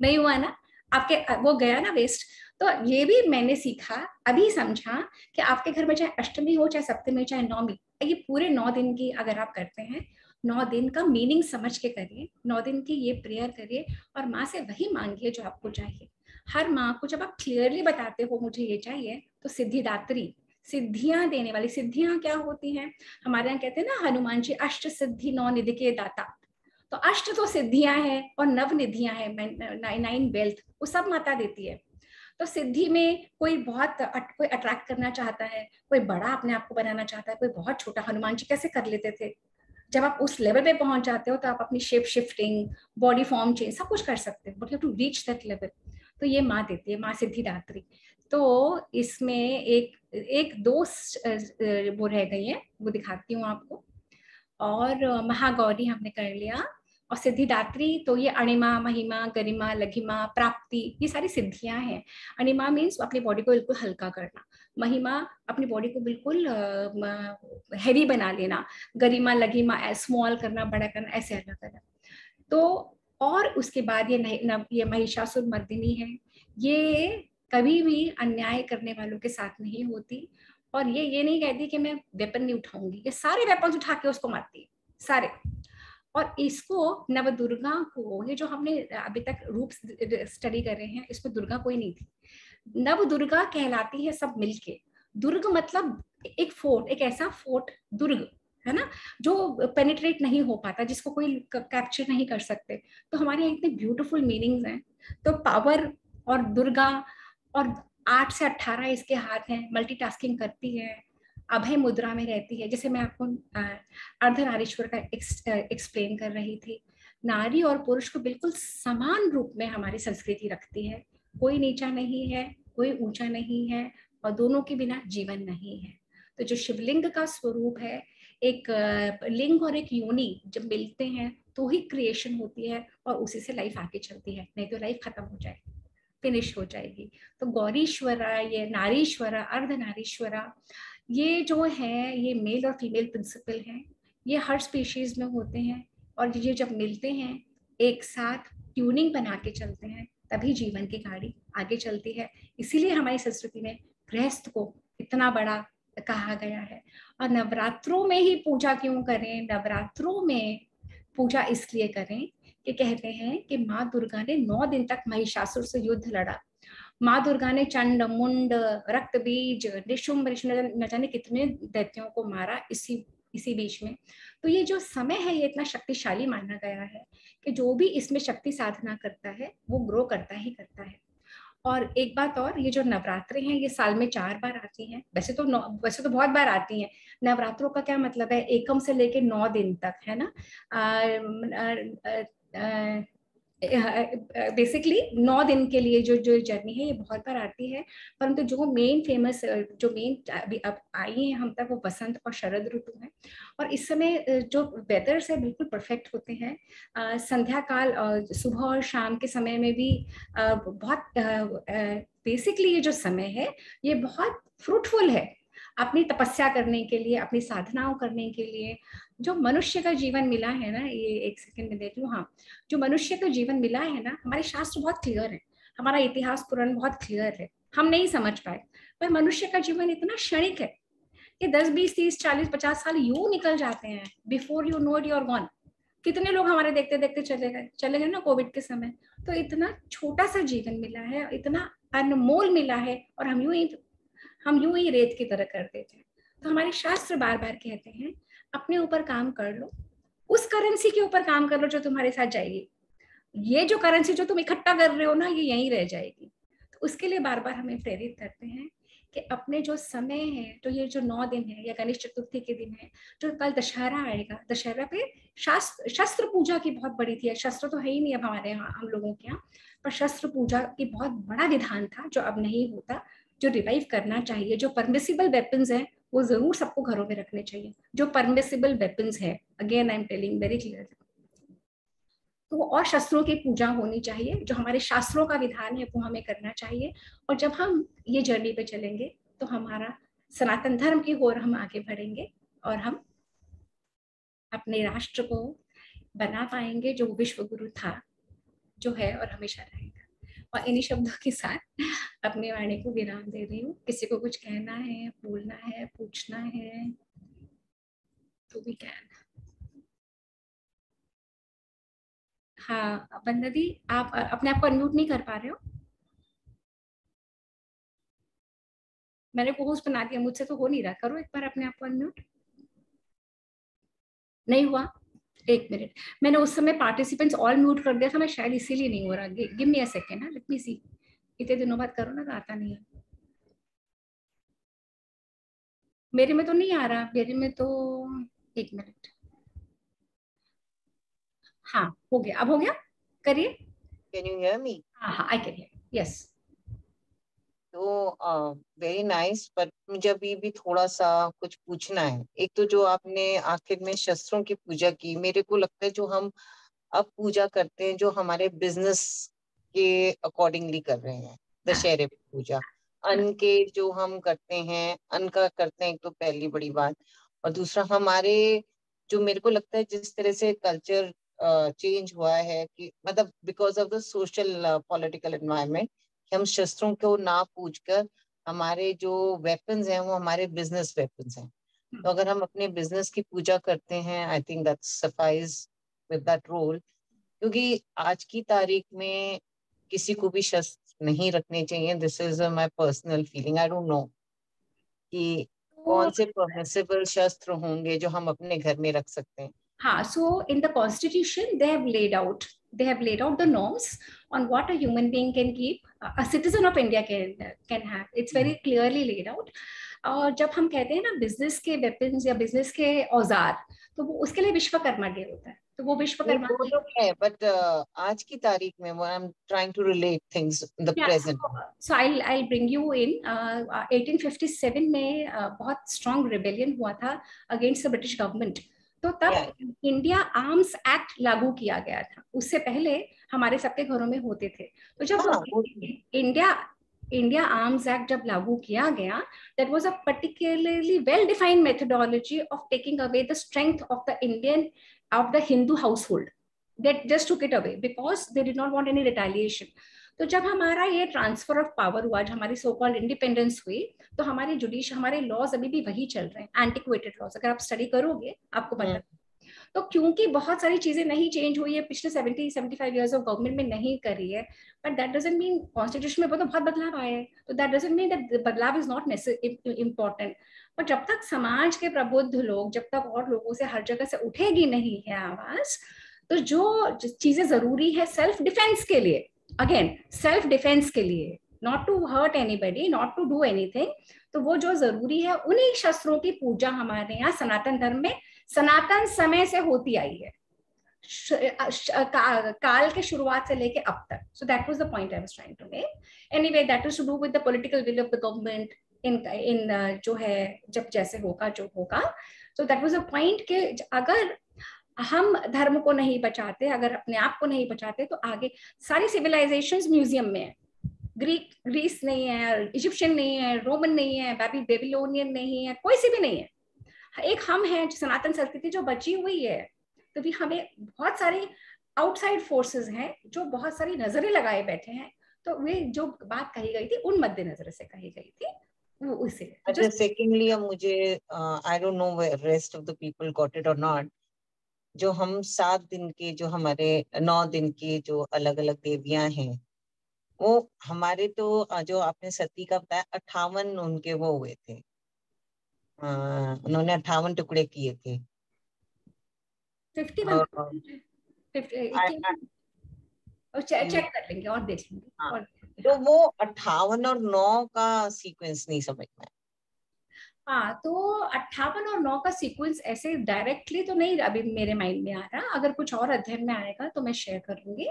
नहीं हुआ ना, आपके वो गया ना वेस्ट। तो ये भी मैंने सीखा, अभी समझा कि आपके घर में चाहे अष्टमी हो, चाहे सप्तमी, चाहे नौमी, ये पूरे 9 दिन की अगर आप करते हैं, 9 दिन का मीनिंग समझ के करिए, 9 दिन की ये प्रेयर करिए, और माँ से वही मांगिए जो आपको चाहिए। हर माँ को जब आप क्लियरली बताते हो मुझे ये चाहिए, तो सिद्धिदात्री, सिद्धियां देने वाली। सिद्धियां क्या होती हैं, हमारे यहाँ कहते हैं ना हनुमान जी अष्ट सिद्धि 9 निधि के दाता। तो अष्ट तो सिद्धियां हैं और नव निधियां हैं, 9 वेल्थ, वो सब माता देती है। तो सिद्धि में कोई बहुत कोई अट्रैक्ट करना चाहता है, कोई बड़ा अपने आप को बनाना चाहता है, कोई बहुत छोटा। हनुमान जी कैसे कर लेते थे, जब आप उस लेवल पे पहुंच जाते हो तो आप अपनी shape shifting, body form change, सब कुछ कर सकते हो, but you to reach that level. तो ये माँ देती है, माँ सिद्धिदात्री। तो इसमें एक दो वो रह गई है, वो दिखाती हूँ आपको। और महागौरी हमने कर लिया, और सिद्धिदात्री तो ये अणिमा, महिमा, गरिमा, लघिमा, प्राप्ति, ये सारी सिद्धियां हैं। अणिमा मीन्स अपनी बॉडी को बिल्कुल हल्का करना, महिमा अपनी बॉडी को बिल्कुल हैवी बना लेना, गरिमा लघिमा स्मॉल करना, बड़ा करना, ऐसे अलग करना। तो और उसके बाद ये महिषासुर मर्दिनी है, ये कभी भी अन्याय करने वालों के साथ नहीं होती, और ये नहीं कहती कि मैं वेपन नहीं उठाऊंगी, ये सारे वेपन उठा के उसको मारती है, सारे। और इसको नवदुर्गा को, ये जो हमने अभी तक रूप स्टडी कर रहे हैं, इसमें दुर्गा कोई नहीं थी, नवदुर्गा कहलाती है सब मिलके। दुर्ग मतलब एक फोर्ट, एक ऐसा फोर्ट दुर्ग है ना, जो पेनिट्रेट नहीं हो पाता, जिसको कोई कैप्चर नहीं कर सकते। तो हमारे यहाँ इतने ब्यूटीफुल मीनिंग्स हैं। तो पावर और दुर्गा, और 8 से 18 इसके हाथ हैं, मल्टीटास्किंग करती है, अभय मुद्रा में रहती है, जैसे मैं आपको अर्धनारीश्वर का एक्सप्लेन कर रही थी। नारी और पुरुष को बिल्कुल समान रूप में हमारी संस्कृति रखती है, कोई नीचा नहीं है, कोई ऊंचा नहीं है, और दोनों के बिना जीवन नहीं है। तो जो शिवलिंग का स्वरूप है, एक लिंग और एक योनि जब मिलते हैं तो ही क्रिएशन होती है, और उसी से लाइफ आगे चलती है, नहीं तो लाइफ खत्म हो जाएगी, फिनिश हो जाएगी। तो गौरीश्वरा, ये नारीश्वरा, अर्धनारीश्वरा, ये जो है ये मेल और फीमेल प्रिंसिपल हैं, ये हर स्पीशीज में होते हैं, और ये जब मिलते हैं एक साथ ट्यूनिंग बना के चलते हैं, तभी जीवन की गाड़ी आगे चलती है। इसीलिए हमारी संस्कृति में गृहस्थ को इतना बड़ा कहा गया है। और नवरात्रों में ही पूजा क्यों करें, नवरात्रों में पूजा इसलिए करें कि कहते हैं कि माँ दुर्गा ने 9 दिन तक महिषासुर से युद्ध लड़ा। माँ दुर्गा ने चंड, मुंड, रक्त बीज, निशुंभ, न जाने कितने दैत्यों को मारा इसी बीच में। तो ये जो समय है ये इतना शक्तिशाली माना गया है कि जो भी इसमें शक्ति साधना करता है वो ग्रो करता ही करता है। और एक बात और, ये जो नवरात्रे हैं ये साल में 4 बार आती हैं, वैसे तो बहुत बार आती हैं। नवरात्रों का क्या मतलब है, एकम से लेके 9 दिन तक, है ना। बेसिकली 9 दिन के लिए जो जो जर्नी है ये बहुत बार आती है। परंतु जो मेन फेमस, जो मेन अभी अब आई है हम तक, वो बसंत और शरद ऋतु है। और इस समय जो वेदर्स है बिल्कुल परफेक्ट होते हैं। संध्या काल, सुबह और शाम के समय में भी बहुत बेसिकली ये जो समय है ये बहुत फ्रूटफुल है अपनी तपस्या करने के लिए, अपनी साधनाओं करने के लिए। जो मनुष्य का जीवन मिला है ना, ये एक सेकंड में देती हूँ, हाँ, जो मनुष्य का जीवन मिला है ना, हमारे शास्त्र बहुत क्लियर है, हमारा इतिहास पुराण बहुत क्लियर है, हम नहीं समझ पाए। पर मनुष्य का जीवन इतना क्षणिक है कि 10, 20, 30, 40, 50 साल यूं निकल जाते हैं, before you know it you are gone. कितने लोग हमारे देखते देखते चले गए ना कोविड के समय। तो इतना छोटा सा जीवन मिला है, इतना अनमोल मिला है, और हम यूं ही रेत की तरह कर देते हैं। तो हमारे शास्त्र बार बार कहते हैं अपने ऊपर काम कर लो, उस करेंसी के ऊपर काम कर लो जो तुम्हारे साथ जाएगी। ये जो करेंसी जो तुम इकट्ठा कर रहे हो ना, ये यहीं रह जाएगी। तो उसके लिए बार बार हमें प्रेरित करते हैं कि अपने जो समय है, तो ये जो 9 दिन है या गणेश चतुर्थी के दिन है, जो कल दशहरा आएगा, दशहरा पे शस्त्र पूजा की बहुत बड़ी थी। शस्त्र तो है ही नहीं अब हमारे यहाँ, हम लोगों के यहाँ, पर शस्त्र पूजा की बहुत बड़ा विधान था जो अब नहीं होता, जो रिवाइव करना चाहिए। जो परमिसिबल वेपन्स है वो जरूर सबको घरों में रखने चाहिए, जो परमिसिबल वेपन्स है, again I am telling very clearly. तो और शस्त्रों की पूजा होनी चाहिए, जो हमारे शास्त्रों का विधान है वो हमें करना चाहिए। और जब हम ये जर्नी पे चलेंगे तो हमारा सनातन धर्म की ओर हम आगे बढ़ेंगे, और हम अपने राष्ट्र को बना पाएंगे जो विश्व गुरु था, जो है और हमेशा रहेगा। और इन्हीं शब्दों के साथ अपनी वाणी को विराम दे रही हूँ। किसी को कुछ कहना है, बोलना है, पूछना है तो भी कैन। हाँ वंदना दी, आप अपने आप को अनम्यूट नहीं कर पा रहे हो। मैंने को होस्ट बना दिया, मुझसे तो हो नहीं रहा, करो एक बार अपने आप को अनम्यूट। नहीं हुआ, एक मिनट। मैंने उस समय पार्टिसिपेंट्स ऑल म्यूट कर दिया था, मैं शायद इसीलिए नहीं हो रहा। Give me a second, let me see. इतने दिनों बाद करो ना तो आता नहीं है। मेरे में तो नहीं आ रहा, मेरे में तो, एक मिनट। हाँ हो गया, अब हो गया, करिए। Can you hear me? हाँ हाँ, आई कैन हियर, यस। तो वेरी नाइस, बट मुझे अभी भी थोड़ा सा कुछ पूछना है। एक तो जो आपने आखिर में शस्त्रों की पूजा की, मेरे को लगता है जो हम अब पूजा करते हैं, जो हमारे बिजनेस के अकॉर्डिंगली कर रहे हैं, दशहरे पे पूजा, अन्न के जो हम करते हैं, अन्न का करते हैं, एक तो पहली बड़ी बात। और दूसरा हमारे जो, मेरे को लगता है जिस तरह से कल्चर चेंज हुआ है, कि मतलब because of the social political environment, कि हम शस्त्रों को ना पूज कर हमारे जो वेपन्स हैं वो हमारे बिजनेस वेपन्स हैं। तो अगर हम अपने बिजनेस की पूजा करते हैं, I think that suffices with that role. क्योंकि आज की तारीख में किसी को भी शस्त्र नहीं रखने चाहिए। This is my personal feeling. I don't know कि तो कौन से परमिसिबल शस्त्र होंगे जो हम अपने घर में रख सकते हैं। हाँ, so in the constitution they have laid out the norms on what a human being can keep, a citizen of India can have. It's very clearly laid out. और जब हम कहते हैं ना बिजनेस के वेपन्स या बिजनेस के औजार, तो वो उसके लिए विश्वकर्मा डे होता है। तो वो नहीं, विश्वकर्मा वो डे, तो है, बट आज की तारीख में I am trying to relate things in the yeah, present. so I'll bring you in. 1857 में बहुत स्ट्रॉन्ग रिबेलियन हुआ था अगेंस्ट द ब्रिटिश गवर्नमेंट। तो तब इंडिया आर्म्स एक्ट लागू किया गया था। उससे पहले हमारे सबके घरों में होते थे। तो जब इंडिया इंडिया आर्म्स एक्ट जब लागू किया गया, that was a particularly well defined methodology of taking away the strength of the Hindu household. That just took it away because they did not want any retaliation. तो जब हमारा ये transfer of power हुआ, जब हमारी so called independence हुई, तो हमारे लॉज अभी भी वही चल रहे हैं, एंटिक्वेटेड लॉज। अगर आप स्टडी करोगे आपको पता। तो क्योंकि बहुत सारी चीजें नहीं चेंज हुई है पिछले 70-75 इयर्स ऑफ गवर्नमेंट में नहीं करी है, but that doesn't mean constitution में बहुत बदलाव आए हैं, तो दैट डजंट मीन दैट बदलाव इज नॉट इम्पोर्टेंट। पर जब तक समाज के प्रबुद्ध लोग, जब तक और लोगों से हर जगह से उठेगी नहीं है आवाज, तो जो चीजें जरूरी है सेल्फ डिफेंस के लिए, अगेन सेल्फ डिफेंस के लिए, not to hurt anybody, not to do anything. तो वो जो जरूरी है, उन्हीं शस्त्रों की पूजा हमारे यहाँ सनातन धर्म में सनातन समय से होती आई है, काल के शुरुआत से लेके अब तक। So that was the point I was trying to make. Anyway, that is to do with the political will of the government in जो है, जब जैसे होगा जो होगा। So that was a point कि अगर हम धर्म को नहीं बचाते, अगर अपने आप को नहीं बचाते, तो आगे सारी सिविलाइजेशंस म्यूजियम में है। ग्रीस नहीं है, इजिप्शियन नहीं है, रोमन नहीं है, बेबीलोनियन नहीं है, कोई सी भी नहीं है। एक हम हैं, सनातन संस्कृति जो बची हुई है। तो भी हमें बहुत सारे आउटसाइड फोर्सेस हैं जो बहुत सारी नजरें लगाए बैठे हैं। तो वे जो बात कही गई थी उन मद्देनजर से कही गई थी, वो उसे। अच्छा, सेकेंडली मुझे I don't know rest of the people got it और नॉट, जो हम 7 दिन के, जो हमारे 9 दिन के जो अलग अलग देवियां हैं, वो हमारे तो जो आपने सती का बताया 58 उनके वो हुए थे, उन्होंने 58 टुकड़े किए थे। 51 और और चेक कर लेंगे और देख लेंगे। हाँ, और तो वो 58 और 9 का सीक्वेंस नहीं समझ में। हाँ, तो 58 और 9 का सीक्वेंस ऐसे डायरेक्टली तो नहीं अभी मेरे माइंड में आ रहा। अगर कुछ और अध्ययन में आएगा तो मैं शेयर करूंगी।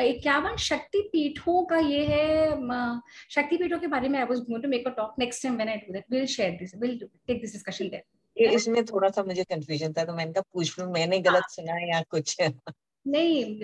51 शक्ति पीठों का ये है। शक्ति पीठों के बारे में I was going to make a talk next time when I do that, will share this, will take this discussion there. इसमें थोड़ा सा मुझे कंफ्यूजन था, तो मैंने कहा पूछ लूं, मैंने गलत सुना है या कुछ। नहीं,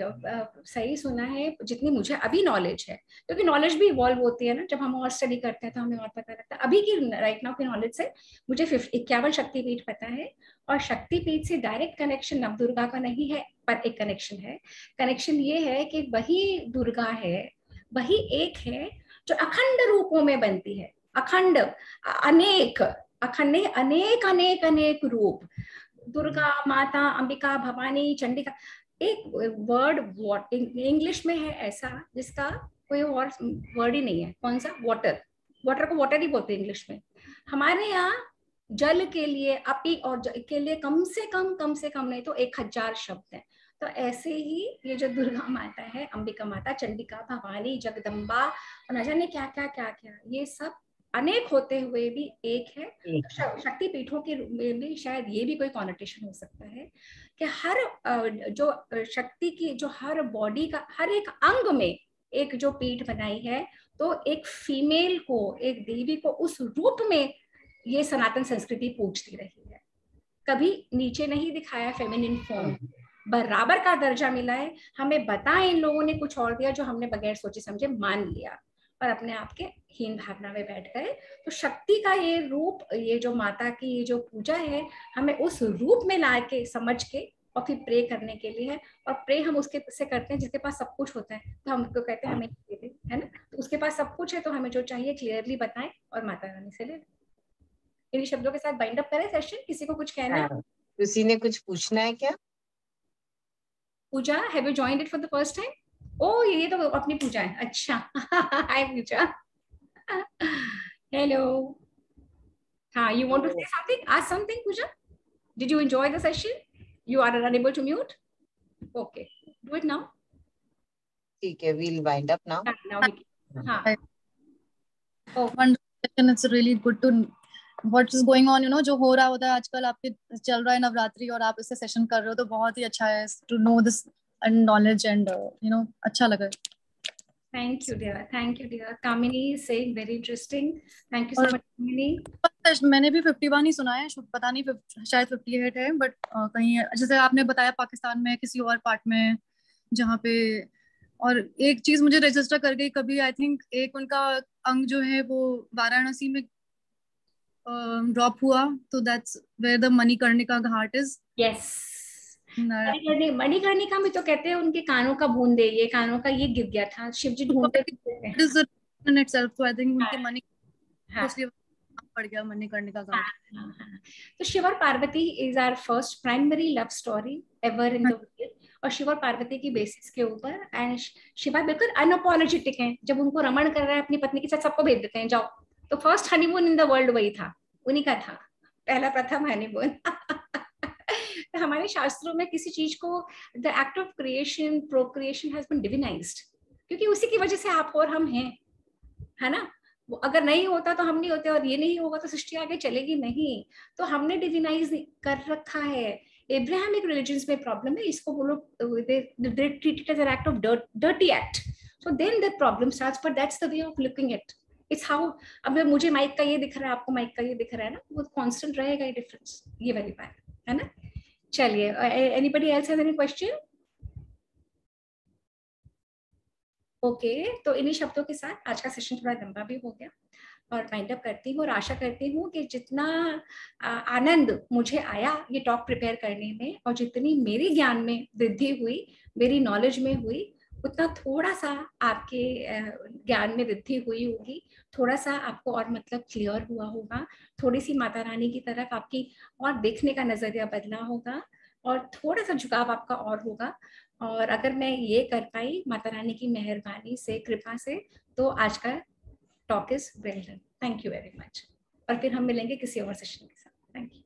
सही सुना है जितनी मुझे अभी नॉलेज है, क्योंकि नॉलेज भी इवॉल्व होती है ना, जब हम और स्टडी करते हैं तो हमें और पता लगता है। अभी की राइट नाउ की नॉलेज से मुझे 51 शक्तिपीठ पता है। और शक्तिपीठ से डायरेक्ट कनेक्शन नवदुर्गा का नहीं है, पर एक कनेक्शन है। कनेक्शन ये है कि वही दुर्गा है, वही एक है जो अखंड रूपों में बनती है। अखंड, अनेक, अखंड, अनेक अनेक अनेक रूप। दुर्गा माता, अंबिका, भवानी, चंडिका। एक वर्ड इंग्लिश में है ऐसा जिसका कोई और वर्ड ही नहीं है। कौन सा? वाटर। वाटर को वाटर ही बोलते हैं इंग्लिश में। हमारे यहाँ जल के लिए, अपी और के लिए कम से कम नहीं तो 1000 शब्द हैं। तो ऐसे ही ये जो दुर्गा माता है, अंबिका माता, चंडिका, भवानी, जगदम्बा और न जाने क्या क्या क्या क्या, ये सब अनेक होते हुए भी एक है। तो शक्ति पीठों के में भी शायद ये भी कोई कॉनोटेशन हो सकता है कि हर जो शक्ति की, जो हर बॉडी का हर एक अंग में एक जो पीठ बनाई है, तो एक फीमेल को, एक देवी को उस रूप में ये सनातन संस्कृति पूजती रही है। कभी नीचे नहीं दिखाया फेमिनिन फॉर्म, बराबर का दर्जा मिला है। हमें बताएं इन लोगों ने कुछ और दिया जो हमने बगैर सोचे समझे मान लिया और अपने आप के हीन भावना में बैठ गए। तो शक्ति का ये रूप, ये जो माता की ये जो पूजा है, हमें उस रूप में ला के समझ के और फिर प्रे करने के लिए है। और प्रे हम उसके से करते हैं जिसके पास सब कुछ होता है। तो हम उसको कहते हैं हमें ये दे, है ना। तो उसके पास सब कुछ है, तो हमें जो चाहिए क्लियरली बताएं और माता रानी से ले। इन शब्दों के साथ बाइंड अप करें सेशन। किसी को कुछ कहना है? किसी ने कुछ पूछना है क्या? Puja, have you joined it for the first time? ओ, ये तो अपनी पूजा है। अच्छा। हाय पूजा। हेलो। हाँ, you want to say something? Ask something, Pooja. Did you enjoy the session? You are unable to mute. Okay, do it now. ठीक है, we'll wind up now. Now we can. हाँ. Oh. One session, it's really good to what is going on, जो हो रहा होता है आजकल आपके चल रहा है नवरात्रि और आप इससे सेशन कर रहे हो, तो बहुत ही अच्छा है to know this and knowledge and अच्छा लगा. Thank you, dear. Thank you, dear. Kamini is saying very interesting. Thank you so much, Kamini. मैंने भी 51 ही सुना है, पता नहीं शायद 58 है, बट कहीं जैसे आपने बताया पाकिस्तान में किसी और पार्ट में जहाँ पे, और एक चीज मुझे रजिस्टर कर गई कभी, आई थिंक एक उनका अंग जो है वो वाराणसी में ड्रॉप हुआ, तो that's where the Manikarnika Ghat is. Yes, Manikarnika में तो कहते हैं उनके कानों का बूंदे, ये कानों का ये गिर गया था, शिव जी ढूंढते थे। इन इटसेल्फ, तो आई थिंक उनके मणि पड़ गया मणिकर्णिका घाट. तो शिव और Parvati is our first primary love story ever in the world, और शिव और पार्वती की बेसिस के ऊपर। एंड शिवा बिल्कुल अनअपोलोजेटिक है, जब उनको रमण कर रहा है अपनी पत्नी के साथ, सबको भेज देते हैं जाओ। तो first honeymoon in the world वही था, उन्हीं का था, पहला प्रथम हनीमून। तो हमारे शास्त्रों में किसी चीज को, the act of creation, procreation has been divinized, क्योंकि उसी की वजह से आप और हम हैं। है ना। वो अगर नहीं होता तो हम नहीं होते, और ये नहीं होगा तो सृष्टि आगे चलेगी नहीं। तो हमने डिविनाइज कर रखा है। एब्राहमिक रिलीजन्स में प्रॉब्लम है, इसको वो लोग they treat it as an act of dirty act, so then the problem starts, but that's the way of looking it. It's how, अब मुझे माइक का ये दिख रहा है, आपको माइक का ये दिख रहा है ना, वो कांस्टेंट रहेगा ये डिफरेंस, ये वाली बात है ना। चलिए, anybody else has any question? Okay, तो इन्हीं शब्दों के साथ आज का सेशन थोड़ा लंबा भी हो गया और वाइंड अप करती हूँ, और आशा करती हूँ कि जितना आनंद मुझे आया ये टॉक प्रिपेयर करने में, और जितनी मेरी ज्ञान में वृद्धि हुई, मेरी नॉलेज में हुई, उतना थोड़ा सा आपके ज्ञान में वृद्धि हुई होगी, थोड़ा सा आपको और मतलब क्लियर हुआ होगा, थोड़ी सी माता रानी की तरफ आपकी और देखने का नजरिया बदला होगा, और थोड़ा सा झुकाव आपका और होगा। और अगर मैं ये कर पाई माता रानी की मेहरबानी से, कृपा से, तो आज का talk is well done. Thank you very much, और फिर हम मिलेंगे किसी और सेशन के साथ। Thank you.